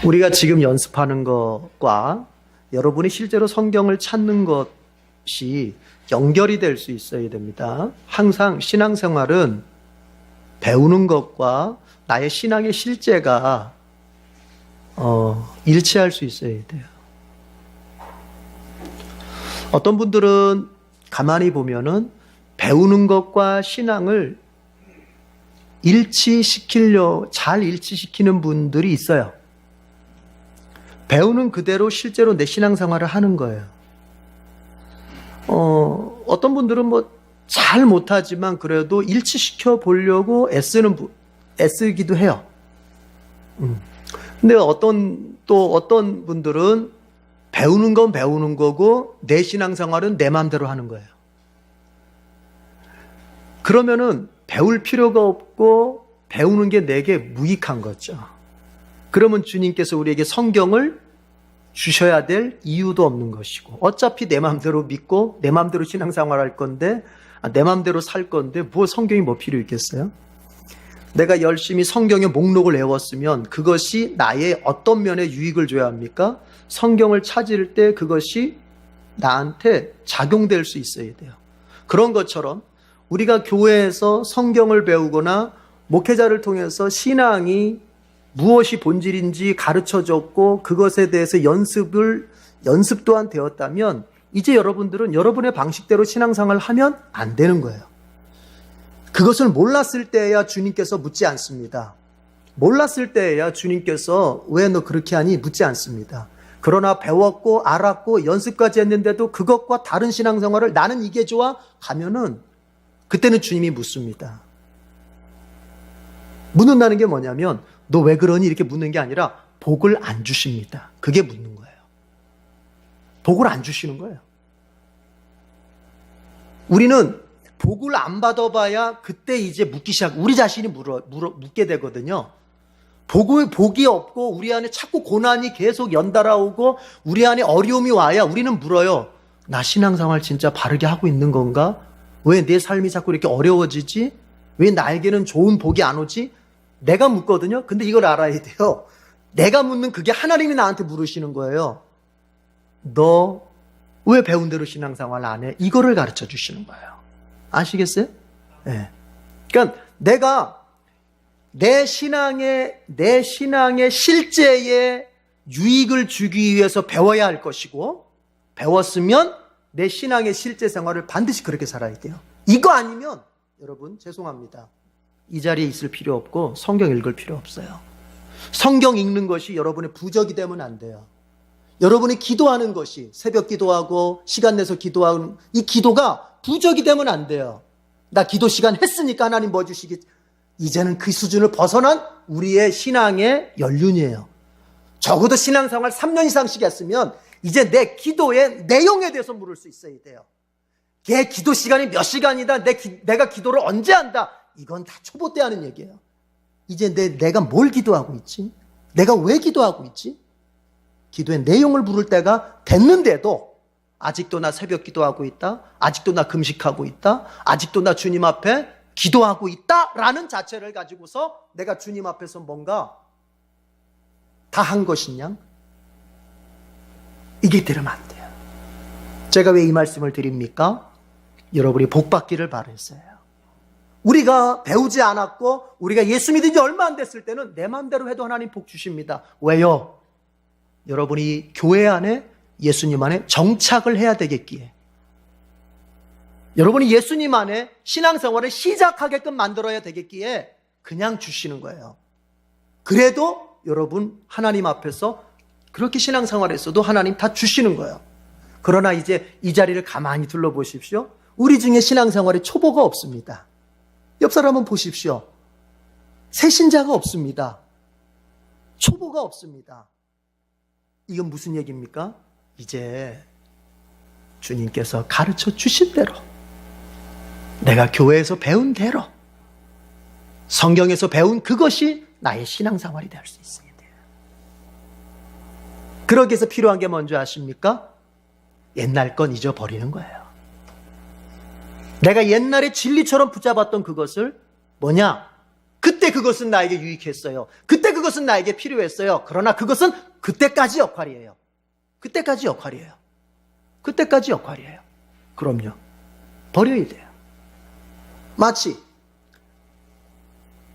우리가 지금 연습하는 것과 여러분이 실제로 성경을 찾는 것이 연결이 될 수 있어야 됩니다. 항상 신앙생활은 배우는 것과 나의 신앙의 실제가 일치할 수 있어야 돼요. 어떤 분들은 가만히 보면은 배우는 것과 신앙을 잘 일치시키는 분들이 있어요. 배우는 그대로 실제로 내 신앙생활을 하는 거예요. 어떤 분들은 잘 못하지만 그래도 일치시켜 보려고 애쓰기도 해요. 근데 어떤 분들은 배우는 건 배우는 거고 내 신앙생활은 내 마음대로 하는 거예요. 그러면은 배울 필요가 없고 배우는 게 내게 무익한 거죠. 그러면 주님께서 우리에게 성경을 주셔야 될 이유도 없는 것이고, 어차피 내 마음대로 믿고 내 마음대로 신앙생활 할 건데, 내 마음대로 살 건데 성경이 뭐 필요 있겠어요? 내가 열심히 성경의 목록을 외웠으면 그것이 나의 어떤 면에 유익을 줘야 합니까? 성경을 찾을 때 그것이 나한테 작용될 수 있어야 돼요. 그런 것처럼 우리가 교회에서 성경을 배우거나 목회자를 통해서 신앙이 무엇이 본질인지 가르쳐줬고 그것에 대해서 연습 또한 되었다면 이제 여러분들은 여러분의 방식대로 신앙생활을 하면 안 되는 거예요. 그것을 몰랐을 때야 주님께서 묻지 않습니다. 몰랐을 때야 주님께서 왜 너 그렇게 하니 묻지 않습니다. 그러나 배웠고 알았고 연습까지 했는데도 그것과 다른 신앙생활을 나는 이게 좋아 가면은 그때는 주님이 묻습니다. 묻는다는 게 뭐냐면 너 왜 그러니 이렇게 묻는 게 아니라 복을 안 주십니다. 그게 묻는 거예요. 복을 안 주시는 거예요. 우리는 복을 안 받아봐야 그때 이제 우리 자신이 묻게 되거든요. 복이 없고 우리 안에 자꾸 고난이 계속 연달아 오고 우리 안에 어려움이 와야 우리는 물어요. 나 신앙생활 진짜 바르게 하고 있는 건가? 왜 내 삶이 자꾸 이렇게 어려워지지? 왜 나에게는 좋은 복이 안 오지? 내가 묻거든요. 근데 이걸 알아야 돼요. 내가 묻는 그게 하나님이 나한테 물으시는 거예요. 너 왜 배운 대로 신앙생활 안 해? 이거를 가르쳐 주시는 거예요. 아시겠어요? 네. 그러니까 내가 내 신앙의 실제에 유익을 주기 위해서 배워야 할 것이고, 배웠으면 내 신앙의 실제 생활을 반드시 그렇게 살아야 돼요. 이거 아니면 여러분 죄송합니다. 이 자리에 있을 필요 없고 성경 읽을 필요 없어요. 성경 읽는 것이 여러분의 부적이 되면 안 돼요. 여러분이 기도하는 것이 새벽 기도하고 시간 내서 기도하는 이 기도가 부적이 되면 안 돼요. 나 기도 시간 했으니까 하나님 뭐 주시겠지. 이제는 그 수준을 벗어난 우리의 신앙의 연륜이에요. 적어도 신앙생활 3년 이상씩 했으면 이제 내 기도의 내용에 대해서 물을 수 있어야 돼요. 걔 기도 시간이 몇 시간이다. 내가 기도를 언제 한다. 이건 다 초보 때 하는 얘기예요. 이제 내가 뭘 기도하고 있지? 내가 왜 기도하고 있지? 기도의 내용을 물을 때가 됐는데도 아직도 나 새벽 기도하고 있다. 아직도 나 금식하고 있다. 아직도 나 주님 앞에 기도하고 있다라는 자체를 가지고서 내가 주님 앞에서 뭔가 다 한 것이냐? 이게 되면 안 돼요. 제가 왜 이 말씀을 드립니까? 여러분이 복 받기를 바랬어요. 우리가 배우지 않았고 우리가 예수 믿은 지 얼마 안 됐을 때는 내 마음대로 해도 하나님 복 주십니다. 왜요? 여러분이 교회 안에 예수님 안에 정착을 해야 되겠기에, 여러분이 예수님 안에 신앙생활을 시작하게끔 만들어야 되겠기에 그냥 주시는 거예요. 그래도 여러분 하나님 앞에서 그렇게 신앙생활에서도 하나님 다 주시는 거예요. 그러나 이제 이 자리를 가만히 둘러보십시오. 우리 중에 신앙생활에 초보가 없습니다. 옆 사람 한번 보십시오. 새신자가 없습니다. 초보가 없습니다. 이건 무슨 얘기입니까? 이제 주님께서 가르쳐 주신 대로, 내가 교회에서 배운 대로, 성경에서 배운 그것이 나의 신앙생활이 될 수 있어야 돼요. 그러기 위해서 필요한 게 뭔지 아십니까? 옛날 건 잊어버리는 거예요. 내가 옛날에 진리처럼 붙잡았던 그것을 뭐냐? 그때 그때 그것은 나에게 유익했어요. 그때 그것은 나에게 필요했어요. 그러나 그것은 그때까지 역할이에요. 그때까지 역할이에요. 그때까지 역할이에요. 그럼요. 버려야 돼요. 마치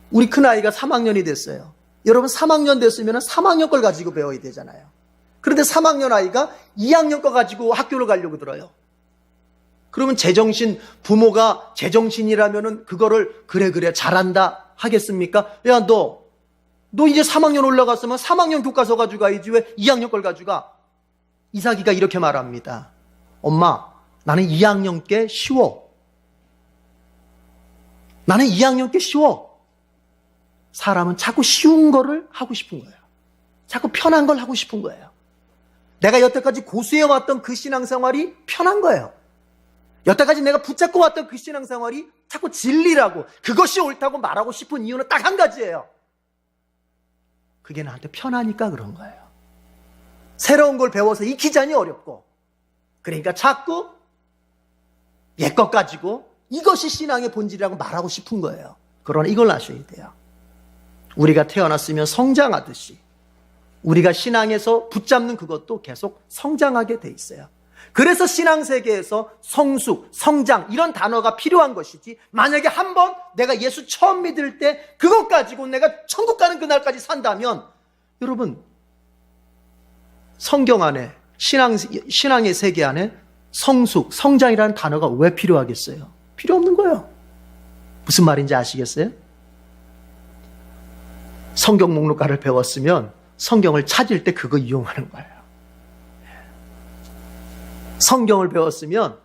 우리 큰아이가 3학년이 됐어요. 여러분 3학년 됐으면 3학년 걸 가지고 배워야 되잖아요. 그런데 3학년 아이가 2학년 거 가지고 학교를 가려고 들어요. 그러면 제정신, 부모가 제정신이라면은 그거를 그래 잘한다 하겠습니까? 야, 너 이제 3학년 올라갔으면 3학년 교과서 가지고 가야지 왜 2학년 걸 가지고 가? 이삭이가 이렇게 말합니다. 엄마, 나는 2학년 게 쉬워. 나는 2학년 게 쉬워. 사람은 자꾸 쉬운 거를 하고 싶은 거예요. 자꾸 편한 걸 하고 싶은 거예요. 내가 여태까지 고수해왔던 그 신앙생활이 편한 거예요. 여태까지 내가 붙잡고 왔던 그 신앙생활이 자꾸 진리라고, 그것이 옳다고 말하고 싶은 이유는 딱 한 가지예요. 그게 나한테 편하니까 그런 거예요. 새로운 걸 배워서 익히자니 어렵고, 그러니까 자꾸 옛것 가지고 이것이 신앙의 본질이라고 말하고 싶은 거예요. 그러나 이걸 아셔야 돼요. 우리가 태어났으면 성장하듯이 우리가 신앙에서 붙잡는 그것도 계속 성장하게 돼 있어요. 그래서 신앙세계에서 성숙, 성장 이런 단어가 필요한 것이지, 만약에 한번 내가 예수 처음 믿을 때 그것 가지고 내가 천국 가는 그날까지 산다면, 여러분 성경 안에 신앙의 세계 안에 성숙, 성장이라는 단어가 왜 필요하겠어요? 필요 없는 거예요. 무슨 말인지 아시겠어요? 성경 목록가를 배웠으면 성경을 찾을 때 그거 이용하는 거예요. 성경을 배웠으면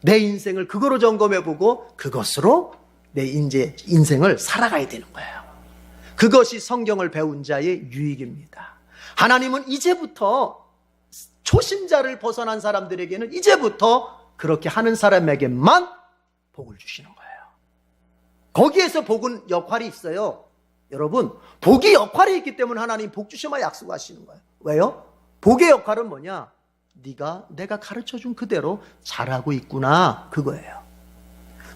내 인생을 그거로 점검해보고 그것으로 내 인생을 살아가야 되는 거예요. 그것이 성경을 배운 자의 유익입니다. 하나님은 이제부터 초신자를 벗어난 사람들에게는 이제부터 그렇게 하는 사람에게만 복을 주시는 거예요. 거기에서 복은 역할이 있어요. 여러분, 복이 역할이 있기 때문에 하나님 복 주셔만 약속하시는 거예요. 왜요? 복의 역할은 뭐냐? 내가 가르쳐준 그대로 잘하고 있구나, 그거예요.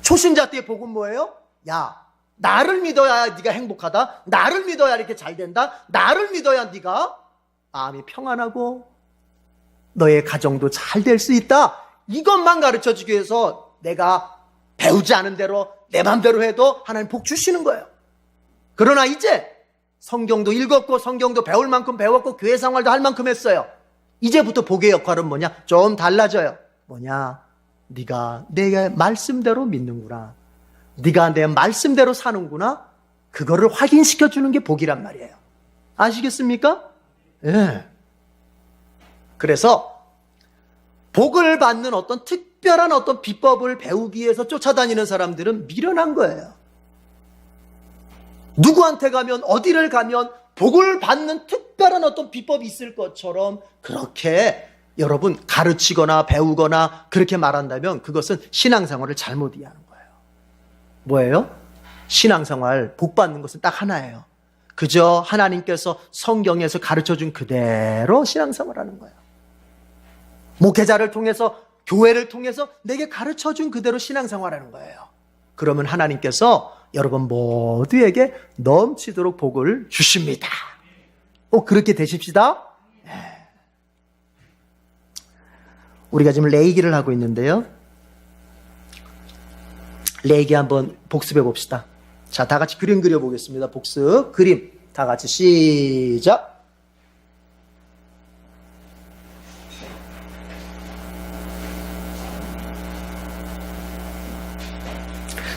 초신자 때의 복은 뭐예요? 야, 나를 믿어야 네가 행복하다. 나를 믿어야 이렇게 잘 된다. 나를 믿어야 네가 마음이 평안하고 너의 가정도 잘 될 수 있다. 이것만 가르쳐주기 위해서 내가 배우지 않은 대로 내 맘대로 해도 하나님 복 주시는 거예요. 그러나 이제 성경도 읽었고 성경도 배울 만큼 배웠고 교회 생활도 할 만큼 했어요. 이제부터 복의 역할은 뭐냐? 좀 달라져요. 뭐냐? 네가 내 말씀대로 믿는구나. 네가 내 말씀대로 사는구나. 그거를 확인시켜 주는 게 복이란 말이에요. 아시겠습니까? 예. 네. 그래서 복을 받는 어떤 특별한 어떤 비법을 배우기 위해서 쫓아다니는 사람들은 미련한 거예요. 누구한테 가면, 어디를 가면 복을 받는 특별한 어떤 비법이 있을 것처럼 그렇게 여러분 가르치거나 배우거나 그렇게 말한다면 그것은 신앙생활을 잘못 이해하는 거예요. 뭐예요? 신앙생활 복 받는 것은 딱 하나예요. 그저 하나님께서 성경에서 가르쳐준 그대로 신앙생활하는 거예요. 목회자를 통해서, 교회를 통해서 내게 가르쳐준 그대로 신앙생활하는 거예요. 그러면 하나님께서 여러분 모두에게 넘치도록 복을 주십니다. 그렇게 되십시다. 네. 우리가 지금 레이기를 하고 있는데요. 레이기 한번 복습해 봅시다. 자, 다 같이 그림 그려 보겠습니다. 복습, 그림. 다 같이 시작.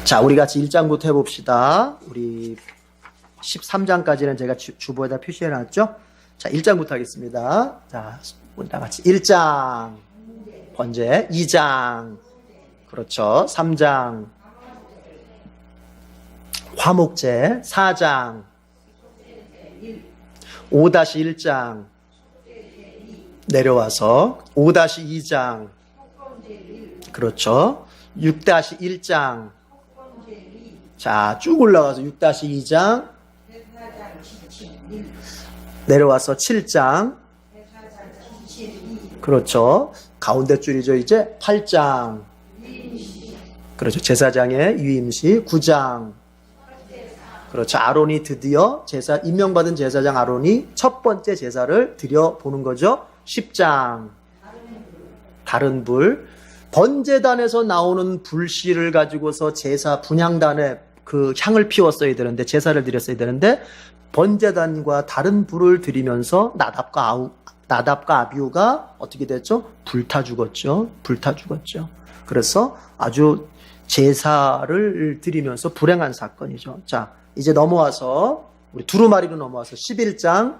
자, 우리 같이 1장부터 해봅시다. 우리 13장까지는 제가 주보에다 표시해놨죠? 자, 1장부터 하겠습니다. 자, 다 같이 1장, 번제, 2장, 그렇죠. 3장, 화목제, 4장, 5-1장, 내려와서 5-2장, 그렇죠. 6-1장, 자, 쭉 올라가서 6-2장, 내려와서 7장, 그렇죠. 가운데 줄이죠. 이제 8장, 그렇죠. 제사장의 유임시 9장, 그렇죠. 아론이 드디어 임명받은 제사장 아론이 첫 번째 제사를 드려보는 거죠. 10장. 다른 불. 번제단에서 나오는 불씨를 가지고서 제사 분향단에 그 향을 피웠어야 되는데, 제사를 드렸어야 되는데, 번제단과 다른 불을 드리면서 나답과 아비후가 어떻게 됐죠? 불타 죽었죠. 불타 죽었죠. 그래서 아주 제사를 드리면서 불행한 사건이죠. 자, 이제 넘어와서 우리 두루마리로 넘어와서 11장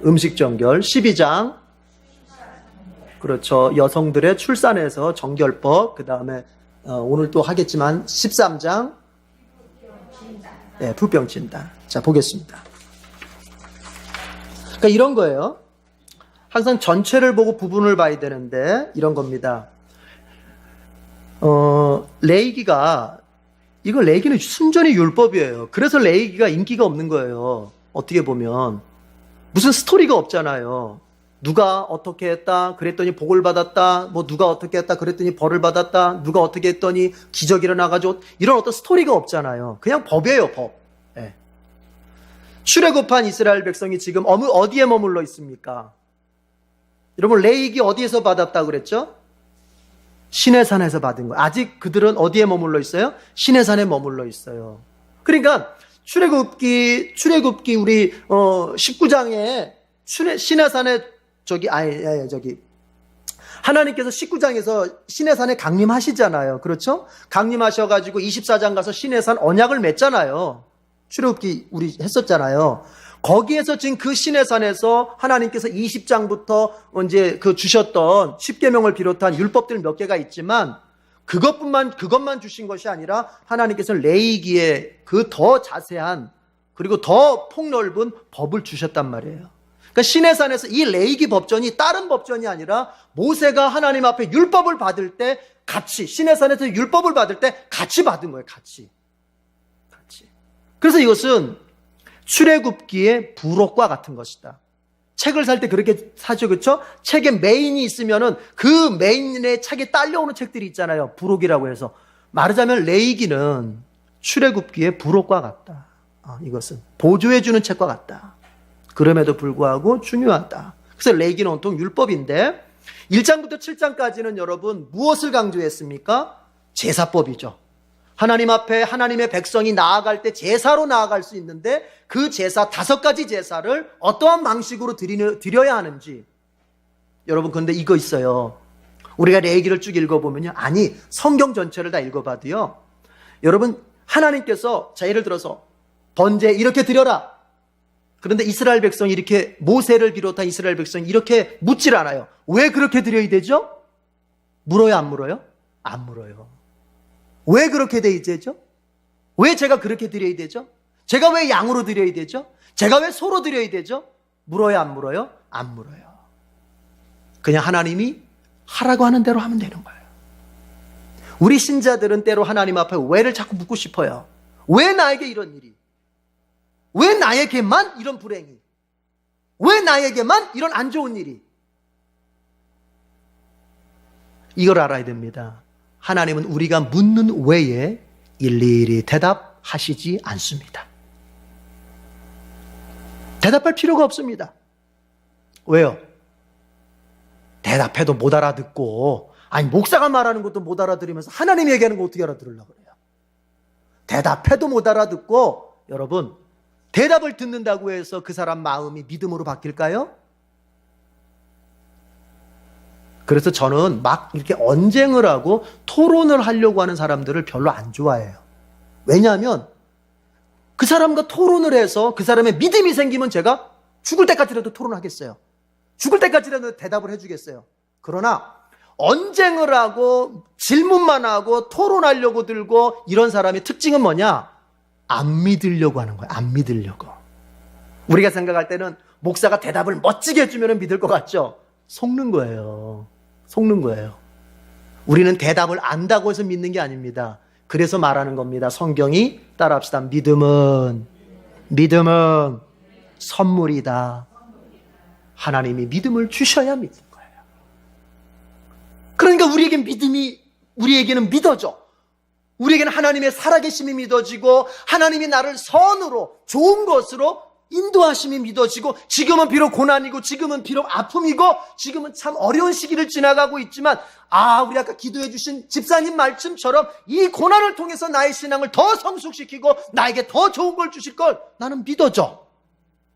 음식정결, 12장 그렇죠. 여성들의 출산에서 정결법, 그 다음에 오늘 또 하겠지만 13장 네, 불병 진단. 자, 보겠습니다. 그러니까 이런 거예요. 항상 전체를 보고 부분을 봐야 되는데 이런 겁니다. 레위기는 순전히 율법이에요. 그래서 레위기가 인기가 없는 거예요. 어떻게 보면 무슨 스토리가 없잖아요. 누가 어떻게 했다 그랬더니 복을 받았다, 뭐 누가 어떻게 했다 그랬더니 벌을 받았다, 누가 어떻게 했더니 기적이 일어나가지고, 이런 어떤 스토리가 없잖아요. 그냥 법이에요, 법. 네. 출애굽한 이스라엘 백성이 지금 어디에 머물러 있습니까? 여러분, 레위기 어디에서 받았다 그랬죠? 시내산에서 받은 거예요. 아직 그들은 어디에 머물러 있어요? 시내산에 머물러 있어요. 그러니까 출애굽기 우리 19장에 시내산에 하나님께서 19장에서 시내산에 강림하시잖아요. 그렇죠? 강림하셔가지고 24장 가서 시내산 언약을 맺잖아요. 출애굽기 우리 했었잖아요. 거기에서 지금 그 시내산에서 하나님께서 20장부터 이제 그 주셨던 10계명을 비롯한 율법들 몇 개가 있지만, 그것만 주신 것이 아니라 하나님께서 레위기에 그 더 자세한 그리고 더 폭넓은 법을 주셨단 말이에요. 그러니까 시내산에서 이 레위기 법전이 다른 법전이 아니라 모세가 하나님 앞에 율법을 받을 때 같이, 시내산에서 율법을 받을 때 같이 받은 거예요. 같이. 그래서 이것은 출애굽기의 부록과 같은 것이다. 책을 살 때 그렇게 사죠. 그렇죠? 책에 메인이 있으면은 그 메인의 책에 딸려오는 책들이 있잖아요. 부록이라고 해서. 말하자면 레위기는 출애굽기의 부록과 같다. 이것은 보조해주는 책과 같다. 그럼에도 불구하고 중요하다. 그래서 레위기는 온통 율법인데 1장부터 7장까지는 여러분 무엇을 강조했습니까? 제사법이죠. 하나님 앞에 하나님의 백성이 나아갈 때 제사로 나아갈 수 있는데, 그 제사 5가지 제사를 어떠한 방식으로 드려야 하는지. 여러분, 근데 이거 있어요. 우리가 레위기를 쭉 읽어보면요, 아니 성경 전체를 다 읽어봐도요, 여러분, 하나님께서 자 예를 들어서 번제 이렇게 드려라. 그런데 이스라엘 백성이 이렇게, 모세를 비롯한 이스라엘 백성이 이렇게 묻질 않아요. 왜 그렇게 드려야 되죠? 물어요, 안 물어요? 안 물어요. 왜 그렇게 돼 있죠? 왜 제가 그렇게 드려야 되죠? 제가 왜 양으로 드려야 되죠? 제가 왜 소로 드려야 되죠? 물어요, 안 물어요? 안 물어요. 그냥 하나님이 하라고 하는 대로 하면 되는 거예요. 우리 신자들은 때로 하나님 앞에 왜를 자꾸 묻고 싶어요. 왜 나에게 이런 일이? 왜 나에게만 이런 불행이? 왜 나에게만 이런 안 좋은 일이? 이걸 알아야 됩니다. 하나님은 우리가 묻는 외에 일일이 대답하시지 않습니다. 대답할 필요가 없습니다. 왜요? 대답해도 못 알아듣고, 아니 목사가 말하는 것도 못 알아들으면서 하나님이 얘기하는 거 어떻게 알아들으려고 그래요? 대답해도 못 알아듣고, 여러분, 대답을 듣는다고 해서 그 사람 마음이 믿음으로 바뀔까요? 그래서 저는 막 이렇게 언쟁을 하고 토론을 하려고 하는 사람들을 별로 안 좋아해요. 왜냐하면 그 사람과 토론을 해서 그 사람의 믿음이 생기면 제가 죽을 때까지라도 토론하겠어요. 죽을 때까지라도 대답을 해주겠어요. 그러나 언쟁을 하고 질문만 하고 토론하려고 들고 이런 사람의 특징은 뭐냐? 안 믿으려고 하는 거예요. 안 믿으려고. 우리가 생각할 때는 목사가 대답을 멋지게 해주면 믿을 것 같죠? 속는 거예요. 속는 거예요. 우리는 대답을 안다고 해서 믿는 게 아닙니다. 그래서 말하는 겁니다. 성경이 따라합시다. 믿음은 선물이다. 하나님이 믿음을 주셔야 믿는 거예요. 그러니까 우리에게는 믿어져. 우리에게는 하나님의 살아계심이 믿어지고 하나님이 나를 선으로 좋은 것으로 인도하심이 믿어지고 지금은 비록 고난이고 지금은 비록 아픔이고 지금은 참 어려운 시기를 지나가고 있지만 우리 아까 기도해 주신 집사님 말씀처럼 이 고난을 통해서 나의 신앙을 더 성숙시키고 나에게 더 좋은 걸 주실 걸 나는 믿어져.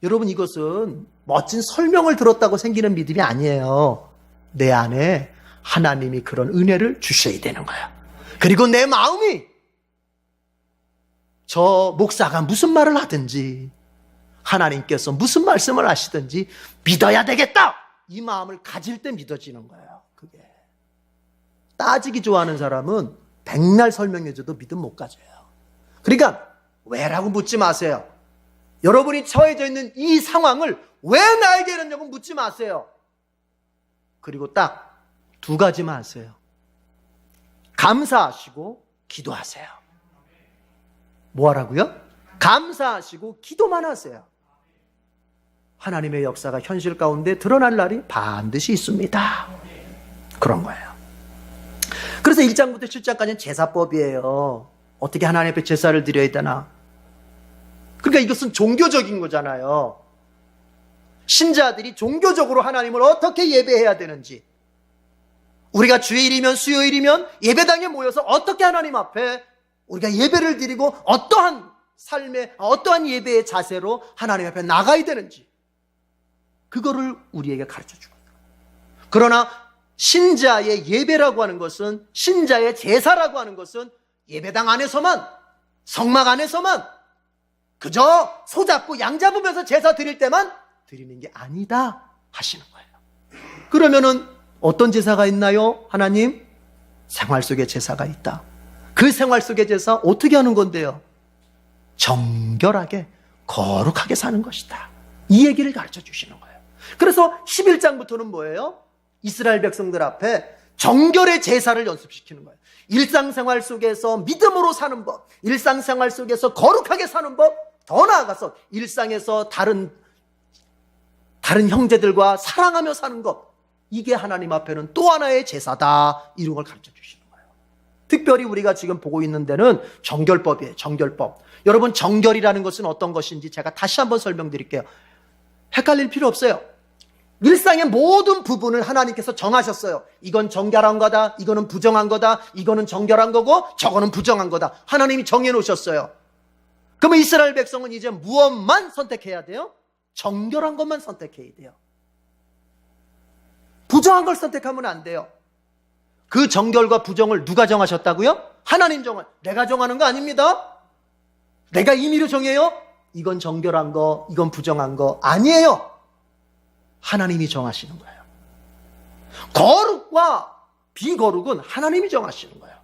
여러분, 이것은 멋진 설명을 들었다고 생기는 믿음이 아니에요. 내 안에 하나님이 그런 은혜를 주셔야 되는 거야. 그리고 내 마음이 저 목사가 무슨 말을 하든지 하나님께서 무슨 말씀을 하시든지 믿어야 되겠다, 이 마음을 가질 때 믿어지는 거예요. 그게 따지기 좋아하는 사람은 백날 설명해줘도 믿음 못 가져요. 그러니까 왜라고 묻지 마세요. 여러분이 처해져 있는 이 상황을 왜 나에게 이러냐고 묻지 마세요. 그리고 딱 두 가지만 하세요. 감사하시고 기도하세요. 뭐 하라고요? 감사하시고 기도만 하세요. 하나님의 역사가 현실 가운데 드러날 날이 반드시 있습니다. 그런 거예요. 그래서 1장부터 7장까지는 제사법이에요. 어떻게 하나님 앞에 제사를 드려야 되나. 그러니까 이것은 종교적인 거잖아요. 신자들이 종교적으로 하나님을 어떻게 예배해야 되는지, 우리가 주일이면 수요일이면 예배당에 모여서 어떻게 하나님 앞에 우리가 예배를 드리고 어떠한 삶의 어떠한 예배의 자세로 하나님 앞에 나가야 되는지, 그거를 우리에게 가르쳐주고, 그러나 신자의 예배라고 하는 것은, 신자의 제사라고 하는 것은 예배당 안에서만, 성막 안에서만 그저 소잡고 양 잡으면서 제사 드릴 때만 드리는 게 아니다 하시는 거예요. 그러면은 어떤 제사가 있나요? 하나님, 생활 속에 제사가 있다. 그 생활 속의 제사 어떻게 하는 건데요? 정결하게 거룩하게 사는 것이다. 이 얘기를 가르쳐 주시는 거예요. 그래서 11장부터는 뭐예요? 이스라엘 백성들 앞에 정결의 제사를 연습시키는 거예요. 일상생활 속에서 믿음으로 사는 법, 일상생활 속에서 거룩하게 사는 법, 더 나아가서 일상에서 다른 형제들과 사랑하며 사는 것, 이게 하나님 앞에는 또 하나의 제사다, 이런 걸 가르쳐 주시는 거예요. 특별히 우리가 지금 보고 있는 데는 정결법이에요. 정결법. 여러분, 정결이라는 것은 어떤 것인지 제가 다시 한번 설명드릴게요. 헷갈릴 필요 없어요. 일상의 모든 부분을 하나님께서 정하셨어요. 이건 정결한 거다, 이거는 부정한 거다, 이거는 정결한 거고 저거는 부정한 거다. 하나님이 정해놓으셨어요. 그러면 이스라엘 백성은 이제 무엇만 선택해야 돼요? 정결한 것만 선택해야 돼요. 부정한 걸 선택하면 안 돼요. 그 정결과 부정을 누가 정하셨다고요? 하나님 내가 정하는 거 아닙니다. 내가 임의로 정해요? 이건 정결한 거, 이건 부정한 거 아니에요. 하나님이 정하시는 거예요. 거룩과 비거룩은 하나님이 정하시는 거예요.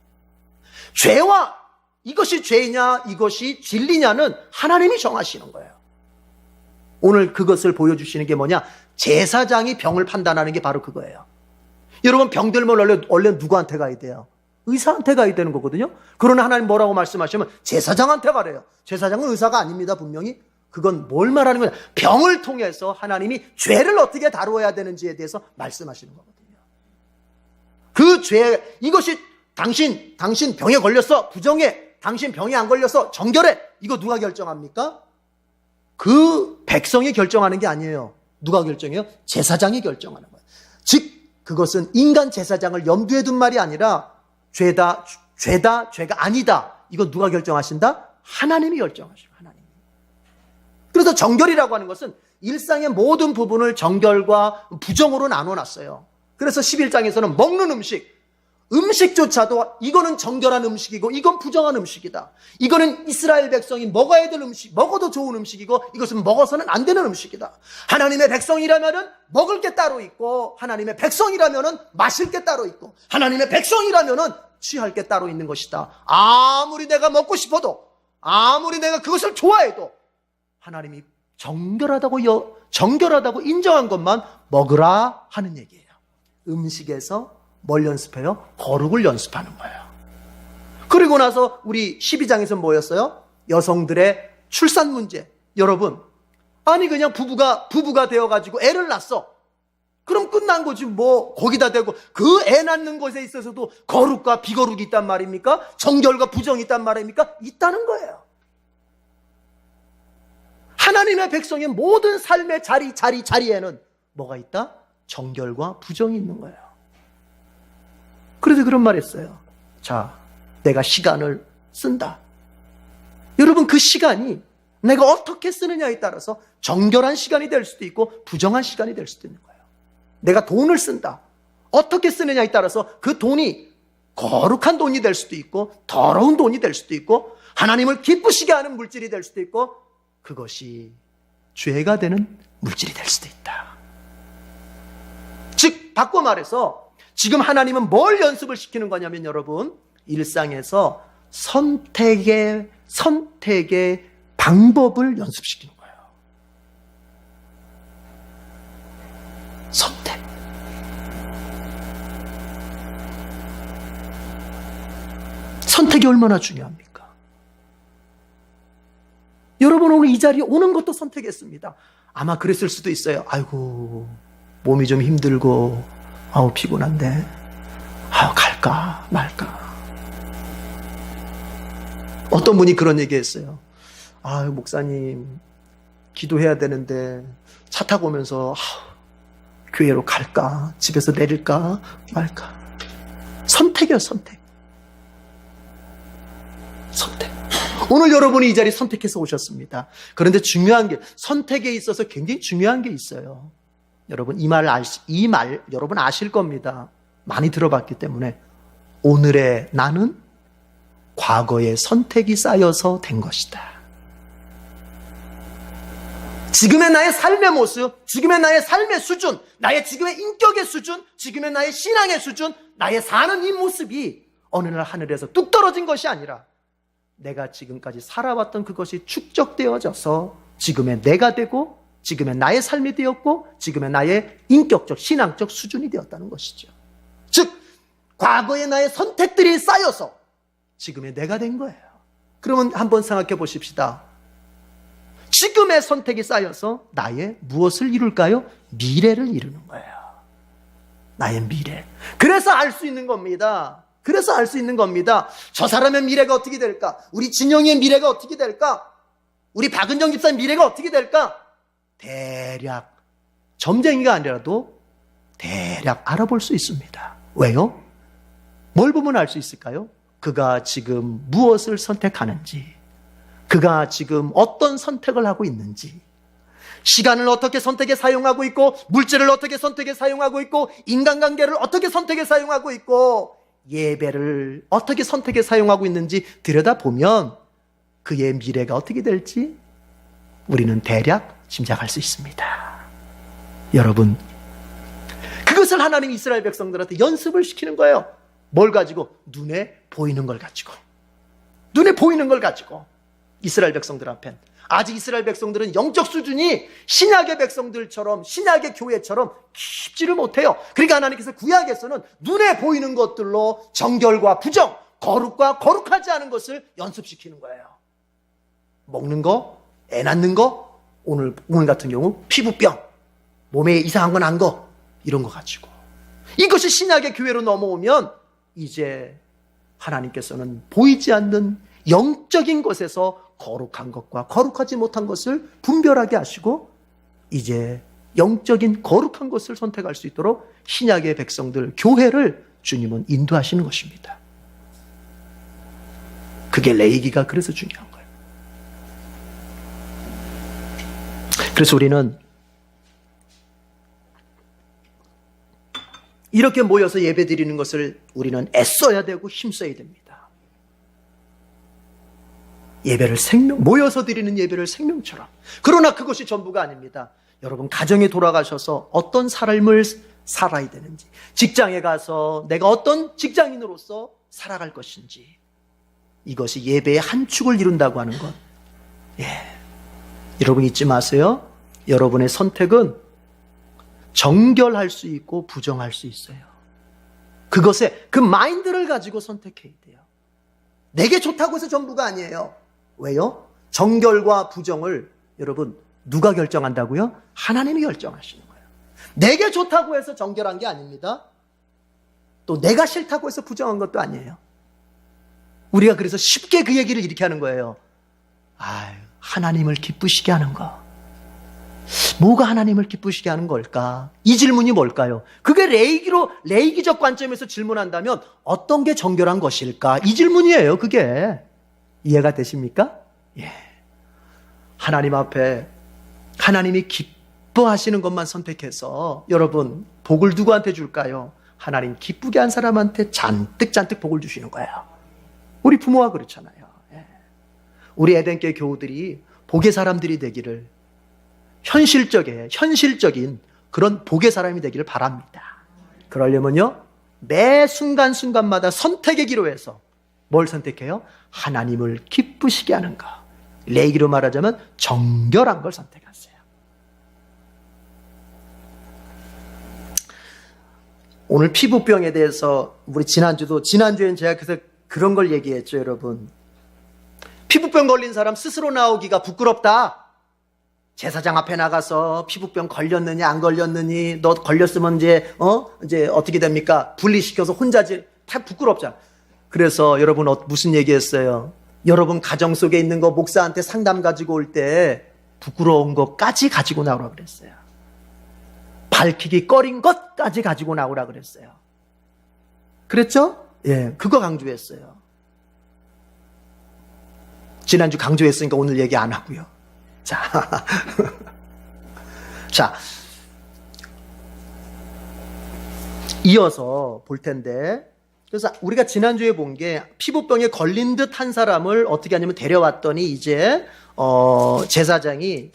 죄와 이것이 죄냐, 이것이 진리냐는 하나님이 정하시는 거예요. 오늘 그것을 보여주시는 게 뭐냐? 제사장이 병을 판단하는 게 바로 그거예요. 여러분, 병 들면 원래 누구한테 가야 돼요? 의사한테 가야 되는 거거든요. 그러나 하나님 뭐라고 말씀하시면 제사장한테 가래요. 제사장은 의사가 아닙니다, 분명히. 그건 뭘 말하는 거냐? 병을 통해서 하나님이 죄를 어떻게 다루어야 되는지에 대해서 말씀하시는 거거든요. 그 죄, 이것이 당신 병에 걸렸어, 부정해. 당신 병에 안 걸렸어, 정결해. 이거 누가 결정합니까? 그 백성이 결정하는 게 아니에요. 누가 결정해요? 제사장이 결정하는 거예요. 즉, 그것은 인간 제사장을 염두에 둔 말이 아니라 죄가 아니다. 이거 누가 결정하신다? 하나님이 결정하십니다. 하나님. 그래서 정결이라고 하는 것은 일상의 모든 부분을 정결과 부정으로 나눠놨어요. 그래서 11장에서는 먹는 음식조차도 이거는 정결한 음식이고 이건 부정한 음식이다. 이거는 이스라엘 백성이 먹어야 될 음식, 먹어도 좋은 음식이고 이것은 먹어서는 안 되는 음식이다. 하나님의 백성이라면은 먹을 게 따로 있고 하나님의 백성이라면은 마실 게 따로 있고 하나님의 백성이라면은 취할 게 따로 있는 것이다. 아무리 내가 먹고 싶어도 아무리 내가 그것을 좋아해도 하나님이 정결하다고 인정한 것만 먹으라 하는 얘기예요. 음식에서 뭘 연습해요? 거룩을 연습하는 거예요. 그리고 나서 우리 12장에서 뭐였어요? 여성들의 출산 문제. 여러분, 아니 그냥 부부가 되어가지고 애를 낳았어. 그럼 끝난 거지 뭐. 거기다 대고 그 애 낳는 것에 있어서도 거룩과 비거룩이 있단 말입니까? 정결과 부정이 있단 말입니까? 있다는 거예요. 하나님의 백성의 모든 삶의 자리에는 뭐가 있다? 정결과 부정이 있는 거예요. 그래서 그런 말 했어요. 자, 내가 시간을 쓴다. 여러분, 그 시간이 내가 어떻게 쓰느냐에 따라서 정결한 시간이 될 수도 있고 부정한 시간이 될 수도 있는 거예요. 내가 돈을 쓴다. 어떻게 쓰느냐에 따라서 그 돈이 거룩한 돈이 될 수도 있고 더러운 돈이 될 수도 있고 하나님을 기쁘시게 하는 물질이 될 수도 있고 그것이 죄가 되는 물질이 될 수도 있다. 즉 바꿔 말해서 지금 하나님은 뭘 연습을 시키는 거냐면 여러분, 일상에서 선택의 방법을 연습시키는 거예요. 선택. 선택이 얼마나 중요합니까? 여러분, 오늘 이 자리에 오는 것도 선택했습니다. 아마 그랬을 수도 있어요. 아이고, 몸이 좀 힘들고, 아우, 피곤한데, 아우, 갈까, 말까. 어떤 분이 그런 얘기 했어요. 아유, 목사님, 기도해야 되는데, 차 타고 오면서, 교회로 갈까, 집에서 내릴까, 말까. 선택이요, 선택. 선택. 오늘 여러분이 이 자리 선택해서 오셨습니다. 그런데 중요한 게, 선택에 있어서 굉장히 중요한 게 있어요. 여러분, 이 말 여러분 아실 겁니다. 많이 들어봤기 때문에. 오늘의 나는 과거의 선택이 쌓여서 된 것이다. 지금의 나의 삶의 모습, 지금의 나의 삶의 수준, 나의 지금의 인격의 수준, 지금의 나의 신앙의 수준, 나의 사는 이 모습이 어느 날 하늘에서 뚝 떨어진 것이 아니라 내가 지금까지 살아왔던 그것이 축적되어져서 지금의 내가 되고 지금의 나의 삶이 되었고 지금의 나의 인격적, 신앙적 수준이 되었다는 것이죠. 즉, 과거의 나의 선택들이 쌓여서 지금의 내가 된 거예요. 그러면 한번 생각해 보십시다. 지금의 선택이 쌓여서 나의 무엇을 이룰까요? 미래를 이루는 거예요. 나의 미래. 그래서 알 수 있는 겁니다. 그래서 알 수 있는 겁니다. 저 사람의 미래가 어떻게 될까? 우리 진영이의 미래가 어떻게 될까? 우리 박은정 집사의 미래가 어떻게 될까? 대략, 점쟁이가 아니라도 대략 알아볼 수 있습니다. 왜요? 뭘 보면 알 수 있을까요? 그가 지금 무엇을 선택하는지, 그가 지금 어떤 선택을 하고 있는지, 시간을 어떻게 선택에 사용하고 있고, 물질을 어떻게 선택에 사용하고 있고, 인간관계를 어떻게 선택에 사용하고 있고, 예배를 어떻게 선택에 사용하고 있는지 들여다보면 그의 미래가 어떻게 될지 우리는 대략 짐작할 수 있습니다. 여러분, 그것을 하나님이 이스라엘 백성들한테 연습을 시키는 거예요. 뭘 가지고? 눈에 보이는 걸 가지고. 눈에 보이는 걸 가지고. 이스라엘 백성들 앞엔 아직 이스라엘 백성들은 영적 수준이 신약의 백성들처럼, 신약의 교회처럼 깊지를 못해요. 그러니까 하나님께서 구약에서는 눈에 보이는 것들로 정결과 부정, 거룩과 거룩하지 않은 것을 연습시키는 거예요. 먹는 거, 애 낳는 거, 오늘 같은 경우 피부병, 몸에 이상한 건 안 거, 이런 거 가지고. 이것이 신약의 교회로 넘어오면 이제 하나님께서는 보이지 않는 영적인 것에서 거룩한 것과 거룩하지 못한 것을 분별하게 하시고 이제 영적인 거룩한 것을 선택할 수 있도록 신약의 백성들, 교회를 주님은 인도하시는 것입니다. 그게 레위기가 그래서 중요한 거예요. 그래서 우리는 이렇게 모여서 예배 드리는 것을 우리는 애써야 되고 힘써야 됩니다. 예배를 모여서 드리는 예배를 생명처럼. 그러나 그것이 전부가 아닙니다. 여러분, 가정에 돌아가셔서 어떤 삶을 살아야 되는지, 직장에 가서 내가 어떤 직장인으로서 살아갈 것인지, 이것이 예배의 한 축을 이룬다고 하는 것. 여러분 잊지 마세요. 여러분의 선택은 정결할 수 있고 부정할 수 있어요. 그것에 그 마인드를 가지고 선택해야 돼요. 내게 좋다고 해서 전부가 아니에요. 왜요? 정결과 부정을 여러분 누가 결정한다고요? 하나님이 결정하시는 거예요. 내게 좋다고 해서 정결한 게 아닙니다. 또 내가 싫다고 해서 부정한 것도 아니에요. 우리가 그래서 쉽게 그 얘기를 이렇게 하는 거예요. 하나님을 기쁘시게 하는 거. 뭐가 하나님을 기쁘시게 하는 걸까? 이 질문이 뭘까요? 그게 레이기적 관점에서 질문한다면 어떤 게 정결한 것일까? 이 질문이에요, 그게. 이해가 되십니까? 예. 하나님 앞에 하나님이 기뻐하시는 것만 선택해서 여러분, 복을 누구한테 줄까요? 하나님 기쁘게 한 사람한테 잔뜩 복을 주시는 거예요. 우리 부모가 그렇잖아요. 예. 우리 에덴교회 교우들이 복의 사람들이 되기를, 현실적인 그런 복의 사람이 되기를 바랍니다. 그러려면요, 매 순간순간마다 선택의 기로에서 뭘 선택해요? 하나님을 기쁘시게 하는 거. 레이기로 말하자면 정결한 걸 선택하세요. 오늘 피부병에 대해서 우리 지난주엔 제가 그래서 그런 걸 얘기했죠, 여러분. 피부병 걸린 사람 스스로 나오기가 부끄럽다. 제사장 앞에 나가서 피부병 걸렸느니 안 걸렸느니, 너 걸렸으면 이제 어떻게 됩니까? 분리시켜서 혼자지, 다 부끄럽잖아. 그래서 여러분 무슨 얘기했어요? 여러분 가정 속에 있는 거 목사한테 상담 가지고 올 때 부끄러운 것까지 가지고 나오라 그랬어요. 밝히기 꺼린 것까지 가지고 나오라 그랬어요. 그랬죠? 예, 그거 강조했어요. 지난주 강조했으니까 오늘 얘기 안 하고요. 자, 이어서 볼 텐데, 그래서 우리가 지난주에 본 게 피부병에 걸린 듯 한 사람을 어떻게 하냐면 데려왔더니 이제 제사장이